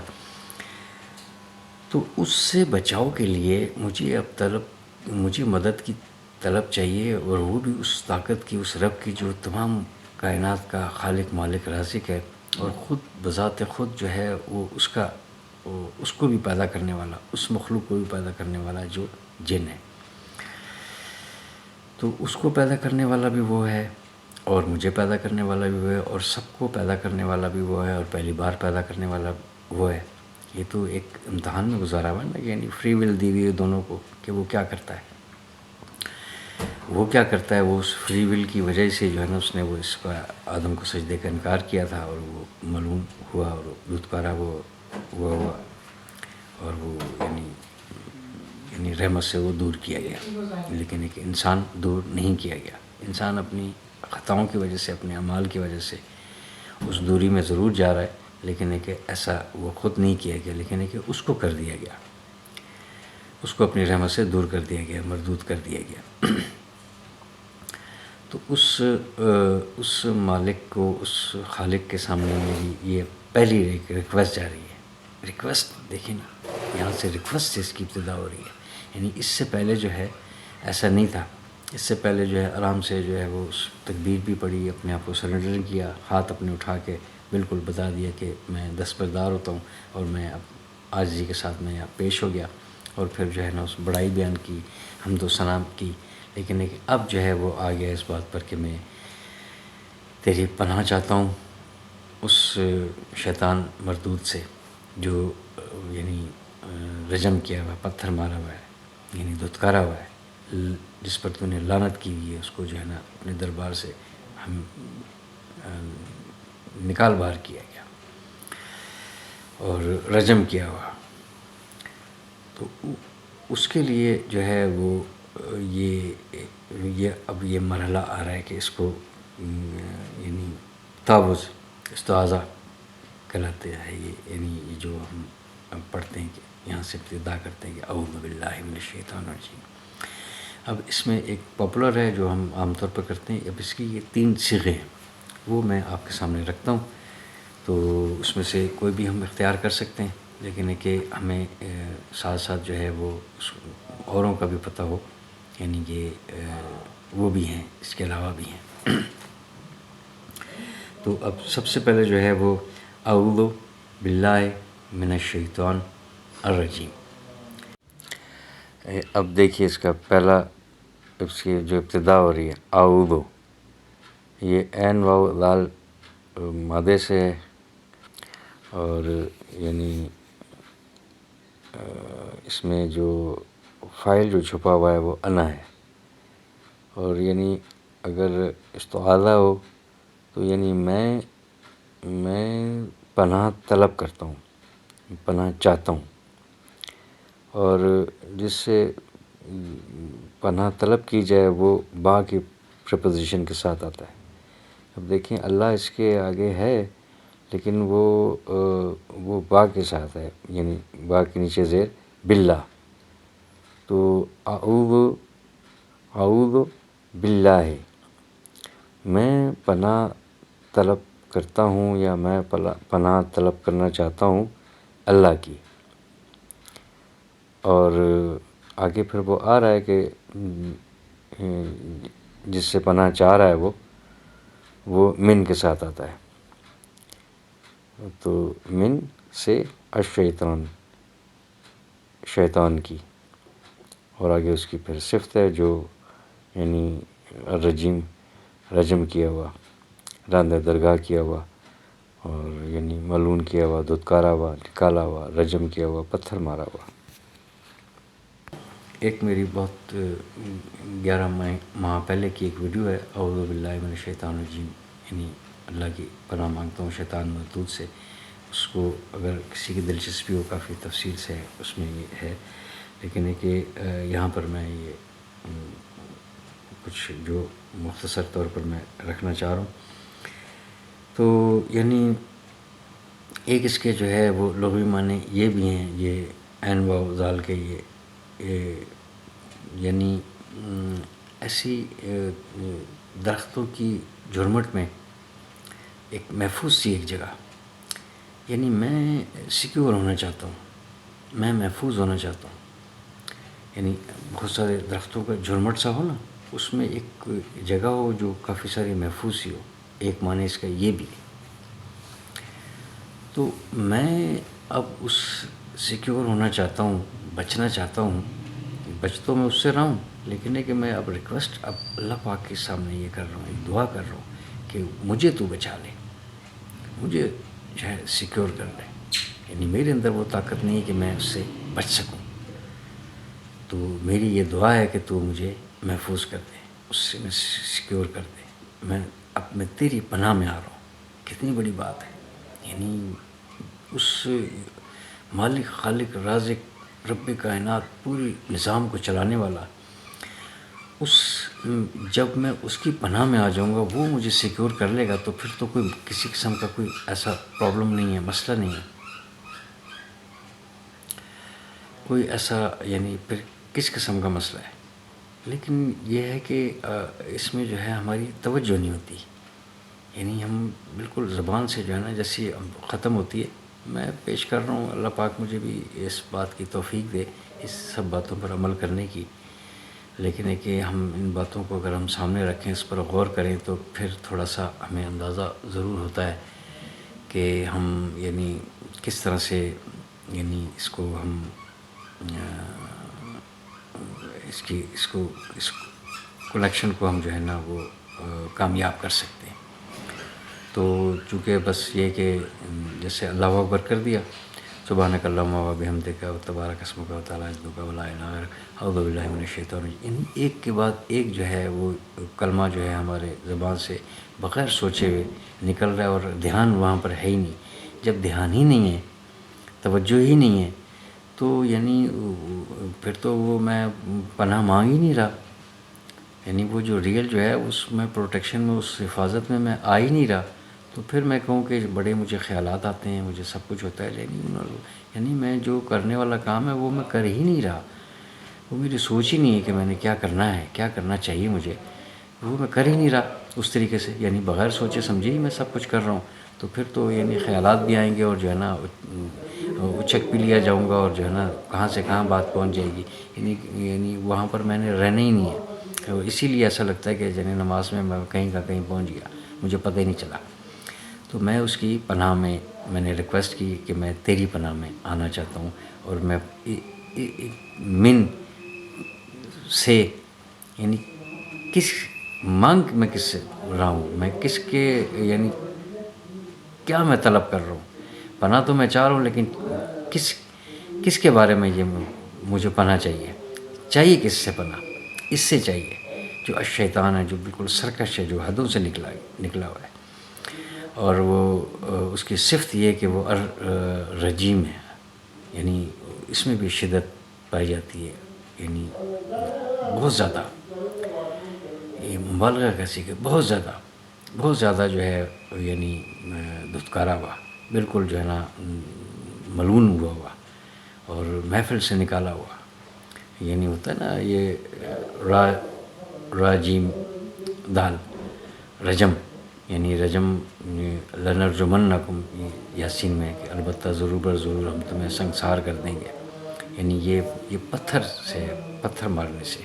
تو اس سے بچاؤ کے لیے مجھے مدد کی طلب چاہیے، اور وہ بھی اس طاقت کی، اس رب کی جو تمام کائنات کا خالق مالک رازق ہے، اور خود بذات خود جو ہے وہ اس کو بھی پیدا کرنے والا، اس مخلوق کو بھی پیدا کرنے والا جو جن ہے. تو اس کو پیدا کرنے والا بھی وہ ہے، اور مجھے پیدا کرنے والا بھی وہ ہے، اور سب کو پیدا کرنے والا بھی وہ ہے، اور پہلی بار پیدا کرنے والا وہ ہے. یہ تو ایک امتحان میں گزارا ہوا ہے نا، یعنی فری ول دی ہوئی ہے دونوں کو کہ وہ کیا کرتا ہے. وہ اس فری ول کی وجہ سے جو ہے نا اس نے وہ اس کا آدم کو سجدے کا انکار کیا تھا، اور وہ ملعون ہوا اور دودکارا وہ ہوا، اور وہ یعنی رحمت سے وہ دور کیا گیا. لیکن ایک انسان دور نہیں کیا گیا، انسان اپنی خطاؤں کی وجہ سے، اپنے اعمال کی وجہ سے اس دوری میں ضرور جا رہا ہے، لیکن ہے کہ ایسا وہ خود نہیں کیا گیا، لیکن ہے کہ اس کو کر دیا گیا، اس کو اپنی رحمت سے دور کر دیا گیا، مردود کر دیا گیا۔ تو اس مالک کو، اس خالق کے سامنے میری یہ پہلی ریکویسٹ جا رہی ہے۔ ریکویسٹ دیکھیں نا، یہاں سے ریکویسٹ سے اس کی ابتدا ہو رہی ہے، یعنی اس سے پہلے جو ہے ایسا نہیں تھا۔ اس سے پہلے جو ہے آرام سے جو ہے وہ تکبیر بھی پڑھی، اپنے آپ کو سرنڈر کیا، ہاتھ اپنے اٹھا کے بالکل بتا دیا کہ میں دستبردار ہوتا ہوں، اور میں اب عاجزی کے ساتھ میں پیش ہو گیا، اور پھر جو ہے نا اس بڑائی بیان کی، حمد و ثنا کی۔ لیکن اب جو ہے وہ آ گیا اس بات پر کہ میں تیری پناہ چاہتا ہوں اس شیطان مردود سے جو یعنی رجم کیا ہوا ہے، پتھر مارا ہوا ہے، یعنی دھتکارا ہوا ہے، جس پر تو نے لعنت کی ہوئی ہے، اس کو جو ہے نا اپنے دربار سے ہم نکال باہر کیا گیا اور رجم کیا ہوا۔ تو اس کے لیے جو ہے وہ یہ اب یہ مرحلہ آ رہا ہے کہ اس کو یعنی تعوذ، استعاذہ کہلاتے ہیں یہ، یعنی یہ جو ہم پڑھتے ہیں کہ یہاں سے ابتدا کرتے ہیں کہ اعوذ باللہ من الشیطان الرجیم۔ اب اس میں ایک پاپولر ہے جو ہم عام طور پر کرتے ہیں، اب اس کی یہ 3 صیغے ہیں، وہ میں آپ کے سامنے رکھتا ہوں، تو اس میں سے کوئی بھی ہم اختیار کر سکتے ہیں، لیکن ہے کہ ہمیں ساتھ ساتھ جو ہے وہ اوروں کا بھی پتہ ہو، یعنی کہ وہ بھی ہیں، اس کے علاوہ بھی ہیں۔ تو اب سب سے پہلے جو ہے وہ اعوذ باللہ من الشیطان الرجیم۔ اب دیکھیے اس کا پہلا، اس کی جو ابتدا ہو رہی ہے اعوذ، یہ عین واو لال مادے سے ہے، اور یعنی اس میں جو فاعل جو چھپا ہوا ہے وہ انا ہے، اور یعنی اگر استعاذہ ہو تو یعنی میں پناہ طلب کرتا ہوں، پناہ چاہتا ہوں، اور جس سے پناہ طلب کی جائے وہ با کی پریپوزیشن کے ساتھ آتا ہے۔ اب دیکھیں اللہ اس کے آگے ہے، لیکن وہ با کے ساتھ ہے، یعنی با کے نیچے زیر باللہ، تو اعوذ باللہ، میں پناہ طلب کرتا ہوں یا میں پناہ طلب کرنا چاہتا ہوں اللہ کی۔ اور آگے پھر وہ آ رہا ہے کہ جس سے پناہ چاہ رہا ہے وہ من کے ساتھ آتا ہے، تو من سے الشیطان، شیطان کی، اور آگے اس کی پھر صفت ہے جو یعنی الرجیم، رجم کیا ہوا، راندہ درگاہ کیا ہوا، اور یعنی ملعون کیا ہوا، دھتکارا ہوا، نکالا ہوا، رجم کیا ہوا، پتھر مارا ہوا۔ ایک میری بہت 11 ماہ پہلے کی ایک ویڈیو ہے، اعوذ باللہ من الشیطان الرجیم، یعنی اللہ کی پناہ مانگتا ہوں شیطان مردود سے۔ اس کو اگر کسی کی دلچسپی ہو، کافی تفصیل سے ہے اس میں یہ ہے، لیکن ہے کہ یہاں پر میں یہ کچھ جو مختصر طور پر میں رکھنا چاہ رہا ہوں، تو یعنی ایک اس کے جو ہے وہ لغوی معنی یہ بھی ہیں، یہ عین واو زال کے یہ یعنی ایسی درختوں کی جھرمٹ میں ایک محفوظ سی ایک جگہ، یعنی میں سیکیور ہونا چاہتا ہوں، میں محفوظ ہونا چاہتا ہوں، یعنی بہت سارے درختوں کا جھرمٹ سا ہو نا، اس میں ایک جگہ ہو جو کافی ساری محفوظ سی ہو، ایک معنی اس کا یہ بھی ہے۔ تو میں اب اس سیکیور ہونا چاہتا ہوں، بچنا چاہتا ہوں، بچ تو میں اس سے رہا ہوں، لیکن ہے کہ میں اب ریکویسٹ اب اللہ پاک کے سامنے یہ کر رہا ہوں، ایک دعا کر رہا ہوں کہ مجھے تو بچا لے، مجھے جو ہے سیکیور کر لے، یعنی میرے اندر وہ طاقت نہیں ہے کہ میں اس سے بچ سکوں، تو میری یہ دعا ہے کہ تو مجھے محفوظ کر دے، اس سے میں سیکیور کر دے، اب میں تیری پناہ میں آ رہا ہوں۔ کتنی بڑی بات ہے، یعنی اس مالک، خالق، رازق، رب کائنات، پوری نظام کو چلانے والا، اس جب میں اس کی پناہ میں آ جاؤں گا وہ مجھے سیکیور کر لے گا تو پھر تو کوئی کسی قسم کا کوئی ایسا پرابلم نہیں ہے، مسئلہ نہیں ہے، کوئی ایسا یعنی پھر کس قسم کا مسئلہ ہے۔ لیکن یہ ہے کہ اس میں جو ہے ہماری توجہ نہیں ہوتی، یعنی ہم بالکل زبان سے جو ہے نا جیسی ختم ہوتی ہے۔ میں پیش کر رہا ہوں، اللہ پاک مجھے بھی اس بات کی توفیق دے اس سب باتوں پر عمل کرنے کی، لیکن ہے کہ ہم ان باتوں کو اگر ہم سامنے رکھیں، اس پر غور کریں تو پھر تھوڑا سا ہمیں اندازہ ضرور ہوتا ہے کہ ہم یعنی کس طرح سے یعنی اس کو ہم اس کلیکشن کو ہم جو ہے نا وہ کامیاب کر سکتے ہیں۔ تو چونکہ بس یہ کہ جیسے اللہ اکبر کر دیا، سبحانک اللہم و بحمدک و تبارک اسمک و تعالی جدک و لا الہ غیرک، اعوذ باللہ من الشیطان الرجیم، یعنی ایک کے بعد ایک جو ہے وہ کلمہ جو ہے ہمارے زبان سے بغیر سوچے ہوئے نکل رہا ہے، اور دھیان وہاں پر ہے ہی نہیں۔ جب دھیان ہی نہیں ہے، توجہ ہی نہیں ہے، تو یعنی پھر تو وہ میں پناہ مانگ ہی نہیں رہا، یعنی وہ جو ریئل جو ہے اس میں پروٹیکشن میں، اس حفاظت میں آ ہی نہیں رہا۔ تو پھر میں کہوں کہ بڑے مجھے خیالات آتے ہیں، مجھے سب کچھ ہوتا ہے، لیکن یعنی میں جو کرنے والا کام ہے وہ میں کر ہی نہیں رہا، وہ میری سوچ ہی نہیں ہے کہ میں نے کیا کرنا ہے، کیا کرنا چاہیے مجھے، وہ میں کر ہی نہیں رہا اس طریقے سے، یعنی بغیر سوچے سمجھے ہی میں سب کچھ کر رہا ہوں۔ تو پھر تو یعنی خیالات بھی آئیں گے اور جو ہے نا اچک بھی لیا جاؤں گا، اور جو ہے نا کہاں سے کہاں بات پہنچ جائے گی، یعنی وہاں پر میں نے رہنا ہی نہیں ہے۔ اسی لیے ایسا لگتا ہے کہ جنہیں نماز میں کہیں کا کہیں پہنچ گیا، مجھے پتہ ہی نہیں چلا۔ تو میں اس کی پناہ میں نے ریکویسٹ کی کہ میں تیری پناہ میں آنا چاہتا ہوں، اور میں من سے یعنی کس مانگ میں کس سے رہا ہوں، میں کس کے یعنی کیا میں طلب کر رہا ہوں، پناہ تو میں چاہ رہا ہوں، لیکن کس کے بارے میں یہ مجھے پناہ چاہیے کس سے پناہ؟ اس سے چاہیے جو الشیطان ہے، جو بالکل سرکش ہے، جو حدوں سے نکلا ہوا ہے، اور وہ اس کی صفت یہ کہ وہ رجیم ہے، یعنی اس میں بھی شدت پائی جاتی ہے، یعنی بہت زیادہ، یہ مبالغہ کیسی کہ بہت زیادہ جو ہے یعنی دھتکارا ہوا، بالکل جو ہے نا ملعون ہوا اور محفل سے نکالا ہوا، یعنی ہوتا ہے نا یہ را جیم دال رجم، یعنی رجم لنرجمنکم یاسین میں کہ البتہ ضرور ہم تمہیں سنگسار کر دیں گے، یعنی یہ پتھر مارنے سے۔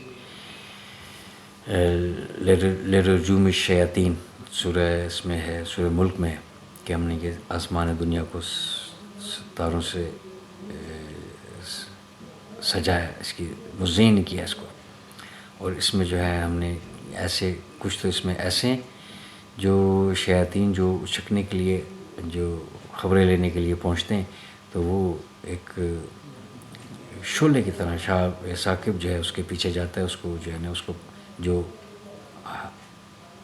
لرجوم الشیاطین سورہ اس میں ہے، سورہ ملک میں ہے کہ ہم نے یہ آسمان دنیا کو ستاروں سے سجایا، اس کی مزین کیا اس کو، اور اس میں جو ہے ہم نے ایسے کچھ تو اس میں ایسے ہیں جو شیاطین جو اچکنے کے لیے، جو خبریں لینے کے لیے پہنچتے ہیں، تو وہ ایک شعلے کی طرح ثاقب جو ہے اس کے پیچھے جاتا ہے، اس کو جو ہے نا اس کو جو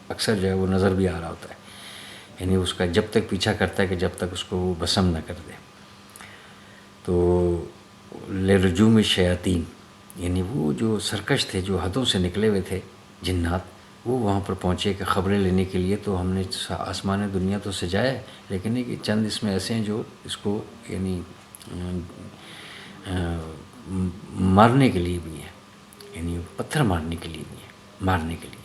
اکثر جو ہے وہ نظر بھی آ رہا ہوتا ہے، یعنی اس کا جب تک پیچھا کرتا ہے کہ جب تک اس کو وہ بسم نہ کر دے۔ تو لرجوم الشیاطین یعنی وہ جو سرکش تھے، جو حدوں سے نکلے ہوئے تھے جنات، وہ وہاں پر پہنچے کہ خبریں لینے کے لیے، تو ہم نے آسمان دنیا تو سجایا ہے، لیکن یہ چند اس میں ایسے ہیں جو اس کو یعنی مارنے کے لیے بھی ہیں، یعنی پتھر مارنے کے لیے بھی ہیں، مارنے کے لیے،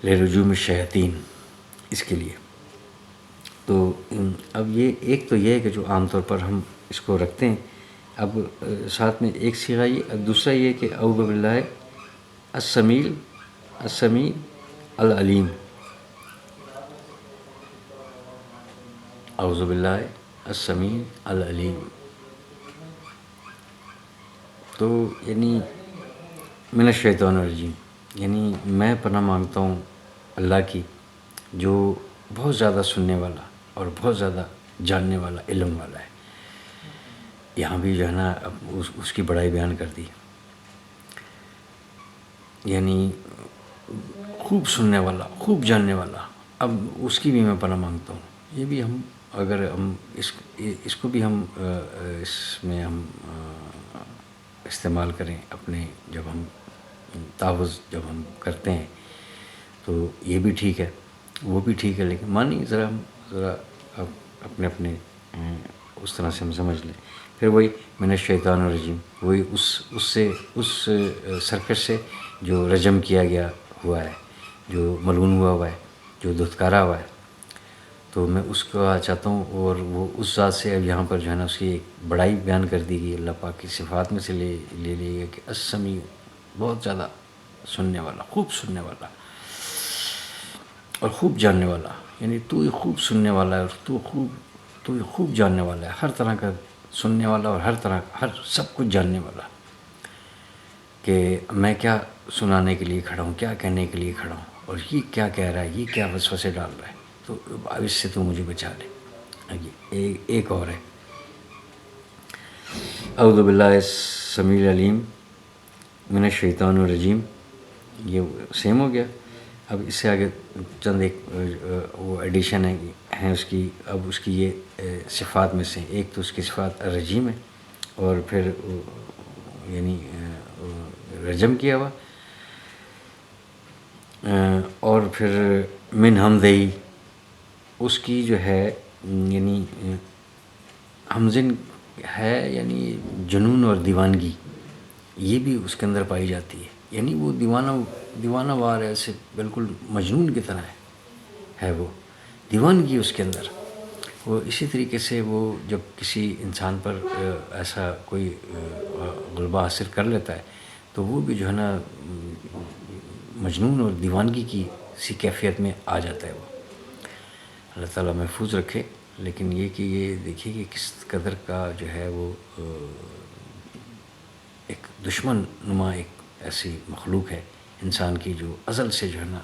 لرجوم الشیاطین اس کے لیے۔ تو اب یہ ایک تو یہ ہے کہ جو عام طور پر ہم اس کو رکھتے ہیں، اب ساتھ میں ایک صیغہ یہ، دوسرا یہ کہ اعوذ باللہ السمیع العلیم، اعوذ باللہ السمیع العلیم، تو یعنی من الشیطان الرجیم، یعنی میں پناہ مانگتا ہوں اللہ کی جو بہت زیادہ سننے والا اور بہت زیادہ جاننے والا، علم والا ہے۔ یہاں بھی جو ہے نا اس کی بڑائی بیان کر دی، یعنی خوب سننے والا، خوب جاننے والا، اب اس کی بھی میں پناہ مانگتا ہوں۔ یہ بھی ہم اگر ہم اس کو بھی ہم اس میں ہم استعمال کریں اپنے، جب ہم تعوذ جب ہم کرتے ہیں تو یہ بھی ٹھیک ہے، وہ بھی ٹھیک ہے، لیکن مانی ذرا اپنے اپنے اس طرح سے ہم سمجھ لیں. پھر وہی من الشیطان الرجیم، وہی اس سرکش سے جو رجم کیا گیا ہوا ہے، جو ملعون ہوا ہے، جو دھتکارا ہوا ہے، تو میں اس کو چاہتا ہوں. اور وہ اس ذات سے اب یہاں پر جو ہے نا اس کی ایک بڑائی بیان کر دی گئی، اللہ پاک کی صفات میں سے لے لی گئی کہ السمیع، بہت زیادہ سننے والا، خوب سننے والا اور خوب جاننے والا. یعنی تو ہی خوب سننے والا ہے اور تو ہی خوب جاننے والا ہے، ہر طرح کا سننے والا اور ہر سب کچھ جاننے والا. کہ میں کیا سنانے کے لیے کھڑا ہوں، کیا کہنے کے لیے کھڑا ہوں، اور یہ کیا کہہ رہا ہے، یہ کیا وسوسے ڈال رہا ہے، تو اب اس سے تو مجھے بچا لے. ایک اور ہے، اعوذ باللہ السمیع العلیم من الشیطان الرجیم. یہ سیم ہو گیا. اب اس سے آگے چند ایک وہ ایڈیشن ہیں اس کی. اب اس کی یہ صفات میں سے ایک تو اس کی صفات الرجیم ہے، اور پھر یعنی رجم کیا ہوا، اور پھر من حمدہی، اس کی جو ہے یعنی ہمزن ہے، یعنی جنون اور دیوانگی یہ بھی اس کے اندر پائی جاتی ہے. یعنی وہ دیوانہ وار ہے، ایسے بالکل مجنون کی طرح ہے وہ دیوانگی اس کے اندر. وہ اسی طریقے سے وہ جب کسی انسان پر ایسا کوئی غلبہ حاصل کر لیتا ہے تو وہ بھی جو ہے نا مجنون اور دیوانگی کی سی کیفیت میں آ جاتا ہے. وہ اللہ تعالیٰ محفوظ رکھے. لیکن یہ کہ یہ دیکھیے کہ کس قدر کا جو ہے وہ ایک دشمن نما ایک ایسی مخلوق ہے انسان کی، جو ازل سے جو ہے نا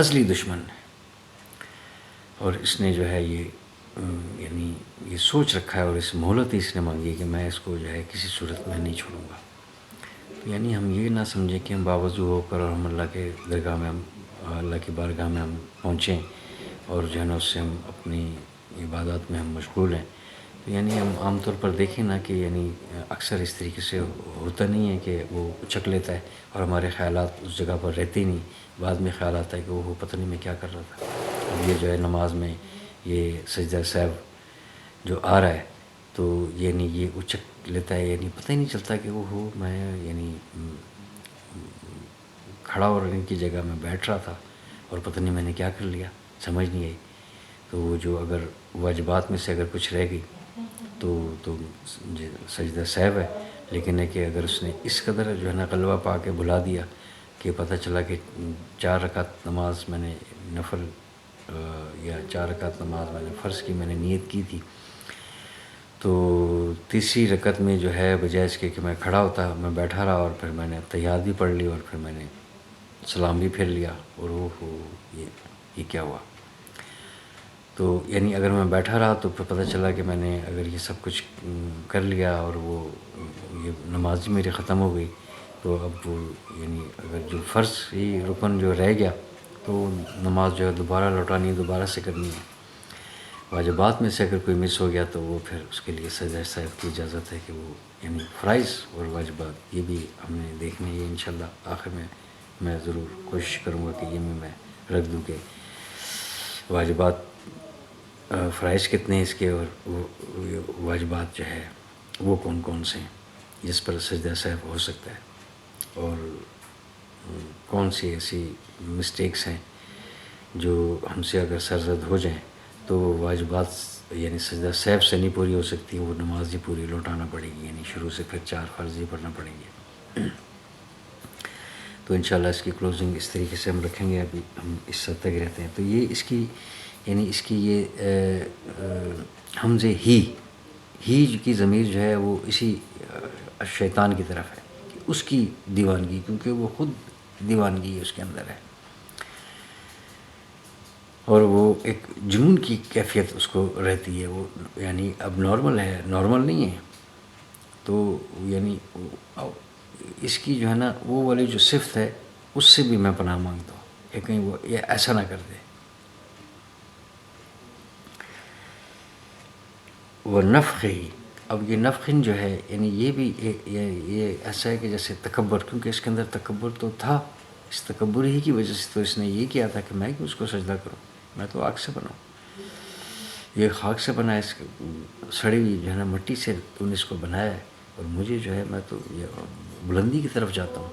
ازلی دشمن ہے. اور اس نے جو ہے یہ یعنی یہ سوچ رکھا ہے، اور اس مہلت ہی اس نے مانگی ہے کہ میں اس کو جو ہے کسی صورت میں نہیں چھوڑوں گا. یعنی ہم یہ نہ سمجھیں کہ ہم باوضو ہو کر اور ہم اللہ کے درگاہ میں، ہم اللہ کی بارگاہ میں ہم پہنچیں اور جو ہے نا اس سے ہم اپنی عبادات میں ہم مشغول ہیں. تو یعنی ہم عام طور پر دیکھیں نا کہ یعنی اکثر اس طریقے سے ہوتا نہیں ہے کہ وہ اچک لیتا ہے اور ہمارے خیالات اس جگہ پر رہتے ہی نہیں. بعد میں خیال آتا ہے کہ وہ پتہ نہیں میں کیا کر رہا تھا. اب یہ جو ہے نماز میں یہ سجدہ صاحب جو آ رہا ہے تو یعنی یہ اچک لیتا ہے، یعنی پتہ ہی نہیں چلتا کہ وہ ہو میں یعنی کھڑا اور ان کی جگہ میں بیٹھ رہا تھا اور پتہ نہیں میں نے کیا کر لیا، سمجھ نہیں آئی. تو وہ جو اگر واجبات میں سے اگر کچھ رہ گئی تو سجدہ صاحب ہے. لیکن ہے کہ اگر اس نے اس قدر جو ہے نا غلبہ پا کے بھلا دیا کہ پتہ چلا کہ 4 رکعت نماز میں نے نفل یا 4 رکعت نماز میں نے فرض کی، میں نے نیت کی تھی، تو تیسری رکعت میں جو ہے بجائے اس کے کہ میں کھڑا ہوتا میں بیٹھا رہا، اور پھر میں نے تحیات بھی پڑھ لی اور پھر میں نے سلام بھی پھیر لیا، اور وہ یہ کیا ہوا. تو یعنی اگر میں بیٹھا رہا تو پھر پتہ چلا کہ میں نے اگر یہ سب کچھ کر لیا اور وہ یہ نماز میری ختم ہو گئی، تو اب وہ یعنی اگر جو فرض ہی رکن جو رہ گیا تو نماز جو ہے دوبارہ لوٹانی ہے، دوبارہ سے کرنی ہے. واجبات میں سے اگر کوئی مس ہو گیا تو وہ پھر اس کے لیے سجدہ صاحب کی اجازت ہے کہ وہ یعنی فرائض اور واجبات یہ بھی ہم نے دیکھنے ہیں. انشاءاللہ آخر میں ضرور کوشش کروں گا کہ یہ میں رکھ دوں کہ واجبات فرائض کتنے ہیں اس کے، اور واجبات جو ہے وہ کون کون سے ہیں جس پر سجدہ صاحب ہو سکتا ہے، اور کون سی ایسی مسٹیکس ہیں جو ہم سے اگر سرزد ہو جائیں تو واجبات یعنی سجدہ صاحب سے نہیں پوری ہو سکتی، وہ نماز ہی پوری لوٹانا پڑے گی، یعنی شروع سے پھر 4 فرض ہی پڑھنا پڑیں گے. تو انشاءاللہ اس کی کلوزنگ اس طریقے سے ہم رکھیں گے. ابھی ہم اس حد تک رہتے ہیں. تو یہ اس کی یعنی اس کی یہ حمزے ہی کی ضمیر جو ہے وہ اسی شیطان کی طرف ہے کہ اس کی دیوانگی، کیونکہ وہ خود دیوانگی اس کے اندر ہے اور وہ ایک جنون کی کیفیت اس کو رہتی ہے. وہ یعنی اب نارمل ہے، نارمل نہیں ہے. تو یعنی اس کی جو ہے نا وہ والی جو صفت ہے اس سے بھی میں پناہ مانگتا ہوں کہ کہیں وہ یہ ایسا نہ کر دے. وہ نفخ ہی اب یہ نفخن جو ہے یعنی یہ بھی یہ ایسا ہے کہ جیسے تکبر، کیونکہ اس کے اندر تکبر تو تھا، اس تکبر ہی کی وجہ سے تو اس نے یہ کیا تھا کہ میں کیوں اس کو سجدہ کروں، میں تو آگ سے بناؤں، یہ خاک سے بنا ہے، اس سڑی ہوئی جو ہے نا مٹی سے تو نے اس کو بنایا ہے، اور مجھے جو ہے میں تو یہ بلندی کی طرف جاتا ہوں،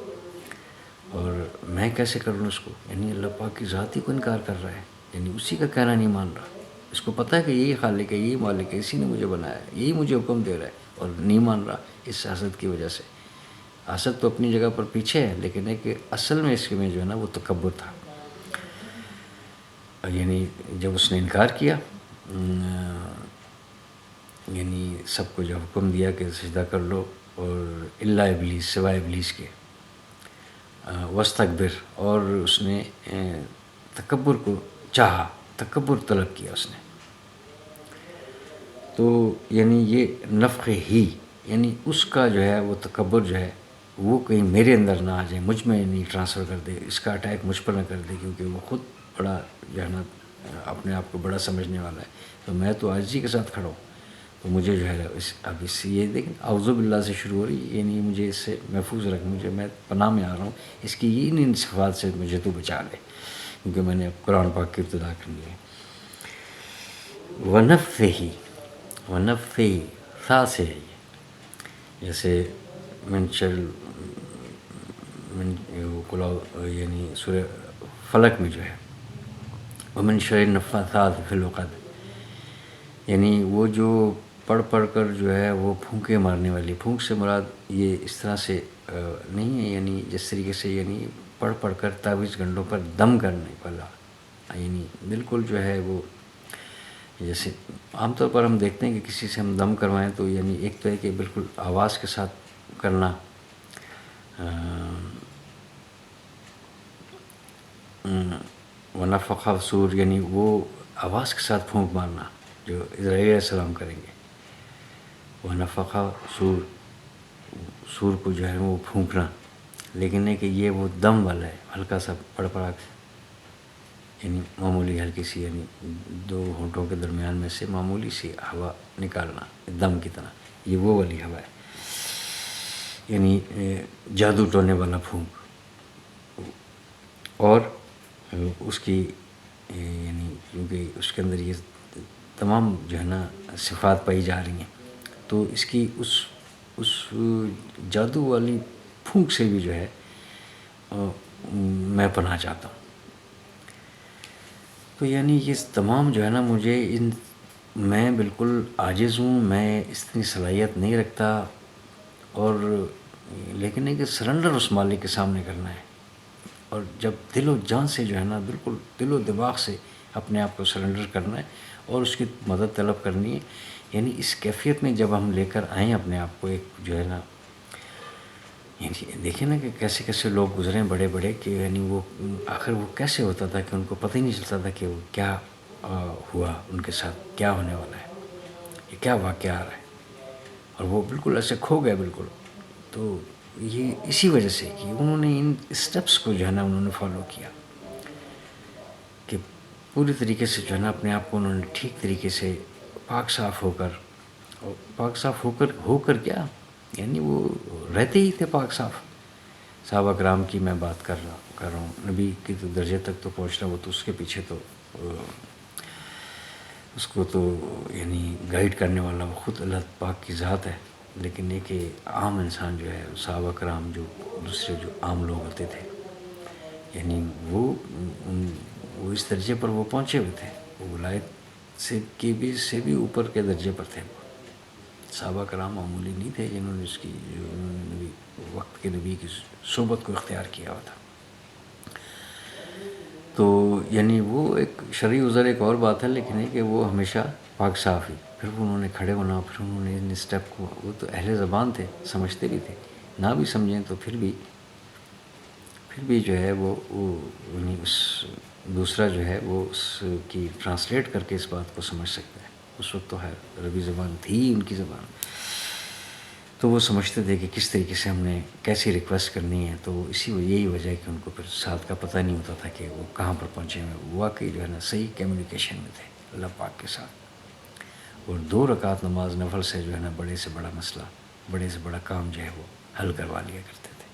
اور میں کیسے کروں اس کو، یعنی اللہ پاک کی ذات ہی کو انکار کر رہا ہے، یعنی اسی کا کہنا نہیں مان رہا، اس کو پتہ ہے کہ یہی خالق ہے، یہی مالک ہے، اسی نے مجھے بنایا ہے، یہی مجھے حکم دے رہا ہے، اور نہیں مان رہا اس حسد کی وجہ سے۔ حسد تو اپنی جگہ پر پیچھے ہے، لیکن ہے کہ اصل میں اس کے میں جو ہے نا وہ تکبر تھا، یعنی جب اس نے انکار کیا، یعنی سب کو جو حکم دیا کہ سجدہ کر لو، اور الا ابلیس، سوائے ابلیس کے، واستکبر، اور اس نے تکبر کو چاہا، تکبر طلب کیا اس نے، تو یعنی یہ نفخ ہی، یعنی اس کا جو ہے وہ تکبر جو ہے وہ کہیں میرے اندر نہ آ جائے، مجھ میں نہیں ٹرانسفر کر دے، اس کا اٹیک مجھ پر نہ کر دے، کیونکہ وہ خود بڑا جو ہے نا اپنے آپ کو بڑا سمجھنے والا ہے، تو میں تو عاجزی کے ساتھ کھڑا ہوں، تو مجھے جو ہے اب اس سے یہ دیکھیں اعوذ باللہ سے شروع ہو رہی، یعنی مجھے اس سے محفوظ رکھ، مجھے میں پناہ میں آ رہا ہوں، اس کی ان صفات سے مجھے تو بچا لے، کیونکہ میں نے اب قرآن پاک کی ابتدا کرنی ہے۔ ونفثہ، ونفثہ تھا سے ہے یہ، جیسے یعنی سورہ فلق میں جو ہے ومن شر النفاثات فی العقد، یعنی وہ جو پڑھ کر جو ہے وہ پھونکے مارنے والی، پھونک سے مراد یہ اس طرح سے نہیں ہے، یعنی جس طریقے سے یعنی پڑھ کر تعویذ گنڈوں پر دم کرنے والا، یعنی بالکل جو ہے وہ جیسے عام طور پر ہم دیکھتے ہیں کہ کسی سے ہم دم کروائیں تو یعنی ایک تو ہے کہ بالکل آواز کے ساتھ کرنا، ونفخ سور، یعنی وہ آواز کے ساتھ پھونک مارنا جو اسرائیل علیہ السلام کریں گے، ونفخ سور، سور کو جو ہے وہ پھونکنا، لیکن ہے کہ یہ وہ دم والا ہے، ہلکا سا پڑا کے، یعنی معمولی ہلکی سی، یعنی دو ہونٹوں کے درمیان میں سے معمولی سی ہوا نکالنا دم کی طرح، یہ وہ والی ہوا ہے، یعنی جادو ٹونے والا پھونک، اور اس کی یعنی کیونکہ اس کے اندر یہ تمام جو ہے نا صفات پائی جا رہی ہیں، تو اس کی اس جادو والی پھونک سے بھی جو ہے میں پناہ چاہتا ہوں، تو یعنی یہ تمام جو ہے نا مجھے میں بالکل عاجز ہوں، میں اتنی صلاحیت نہیں رکھتا، اور لیکن ہے کہ سرنڈر اس مالک کے سامنے کرنا ہے، اور جب دل و جان سے جو ہے نا بالکل دل و دماغ سے اپنے آپ کو سرنڈر کرنا ہے اور اس کی مدد طلب کرنی ہے، یعنی اس کیفیت میں جب ہم لے کر آئیں اپنے آپ کو ایک جو ہے نا، یعنی دیکھیں نا کہ کیسے کیسے لوگ گزرے بڑے بڑے، کہ یعنی وہ آخر وہ کیسے ہوتا تھا کہ ان کو پتہ ہی نہیں چلتا تھا کہ وہ کیا ہوا ان کے ساتھ، کیا ہونے والا ہے، یہ کیا واقعہ آ رہا ہے، اور وہ بالکل ایسے کھو گئے بالکل، تو یہ اسی وجہ سے کہ انہوں نے ان اسٹیپس کو جو ہے نا انہوں نے فالو کیا، کہ پوری طریقے سے جو ہے نا اپنے آپ کو انہوں نے ٹھیک طریقے سے پاک صاف ہو کر، اور پاک صاف ہو کر کیا، یعنی وہ رہتے ہی تھے پاک صاف، صحابہ کرام کی میں بات کر رہا ہوں، نبی کی تو درجے تک تو پہنچ رہا، وہ تو اس کے پیچھے تو اس کو تو یعنی گائیڈ کرنے والا وہ خود اللہ پاک کی ذات ہے، لیکن یہ کہ عام انسان جو ہے، صحابہ کرام جو دوسرے جو عام لوگ ہوتے تھے، یعنی وہ اس درجے پر وہ پہنچے ہوئے تھے، وہ ولایت سے بھی اوپر کے درجے پر تھے، صحابہ کرام معمولی نہیں تھے جنہوں نے اس کی وقت کے نبی کی صحبت کو اختیار کیا ہوا تھا، تو یعنی وہ ایک شرعی عذر ایک اور بات ہے، لیکن ہے کہ وہ ہمیشہ پاک صاف ہی، پھر انہوں نے کھڑے ہونا، پھر انہوں نے ان اسٹیپ کو، وہ تو اہل زبان تھے، سمجھتے بھی تھے، نہ بھی سمجھیں تو پھر بھی جو ہے وہ یعنی اس دوسرا جو ہے وہ اس کی ٹرانسلیٹ کر کے اس بات کو سمجھ سکتا ہے، اس وقت تو ہے عربی زبان تھی ان کی زبان، تو وہ سمجھتے تھے کہ کس طریقے سے ہم نے کیسی ریکویسٹ کرنی ہے، تو یہی وجہ ہے کہ ان کو پھر ساتھ کا پتہ نہیں ہوتا تھا کہ وہ کہاں پر پہنچے ہوئے، واقعی جو ہے نا صحیح کمیونیکیشن میں تھے اللہ پاک کے ساتھ، اور 2 رکعت نماز نفل سے جو ہے نا بڑے سے بڑا مسئلہ، بڑے سے بڑا کام جو ہے وہ حل کروا لیا کرتے تھے۔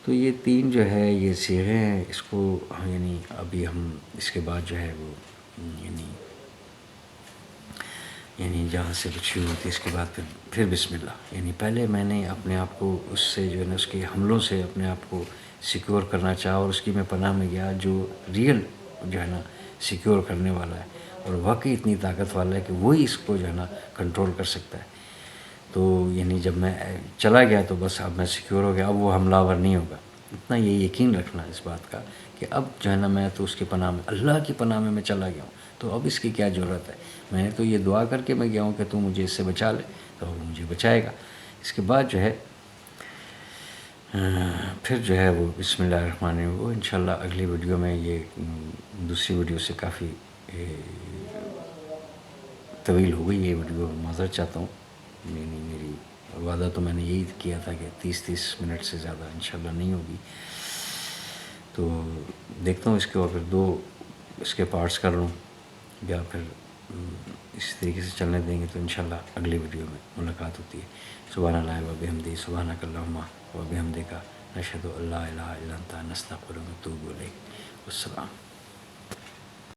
تو یہ 3 جو ہے یہ صیغے ہیں، اس کو یعنی ابھی ہم اس کے بعد جو ہے وہ یعنی جہاں سے شروع ہوتی ہے اس کے بعد پھر بسم اللہ، یعنی پہلے میں نے اپنے آپ کو اس سے جو ہے نا اس کے حملوں سے اپنے آپ کو سیکیور کرنا چاہا، اور اس کی میں پناہ میں گیا جو ریئل جو ہے نا سیکیور کرنے والا ہے اور واقعی اتنی طاقت والا ہے کہ وہی اس کو جو ہے نا کنٹرول کر سکتا ہے۔ تو یعنی جب میں چلا گیا تو بس اب میں سیکیور ہو گیا، اب وہ حملہ آور نہیں ہوگا۔ اتنا یہ یقین رکھنا اس بات کا کہ اب جو ہے نا میں تو اس کی پناہ میں، اللہ کی پناہ میں چلا گیا ہوں، تو اب اس کی کیا ضرورت ہے؟ میں نے تو یہ دعا کر کے میں گیا ہوں کہ تو مجھے اس سے بچا لے، تو وہ مجھے بچائے گا۔ اس کے بعد جو ہے پھر جو ہے وہ بسم اللہ الرحمن الرحیم، وہ انشاءاللہ اگلی ویڈیو میں، یہ دوسری ویڈیو سے کافی طویل ہو گئی یہ ویڈیو، معذرت چاہتا ہوں۔ میری وعدہ تو میں نے یہی کیا تھا کہ 30 منٹ سے زیادہ انشاءاللہ نہیں ہوگی، تو دیکھتا ہوں اس کے اور پھر 2 اس کے پارٹس کر لوں یا پھر اسی طریقے سے چلنے دیں گے، تو انشاءاللہ اگلی ویڈیو میں ملاقات ہوتی ہے۔ سبحان اللہ و بحمدہ، سبحانک اللہم و بحمدک، نشہد ان لا الہ الا انت، نستغفرک و نتوب الیک۔ والسلام۔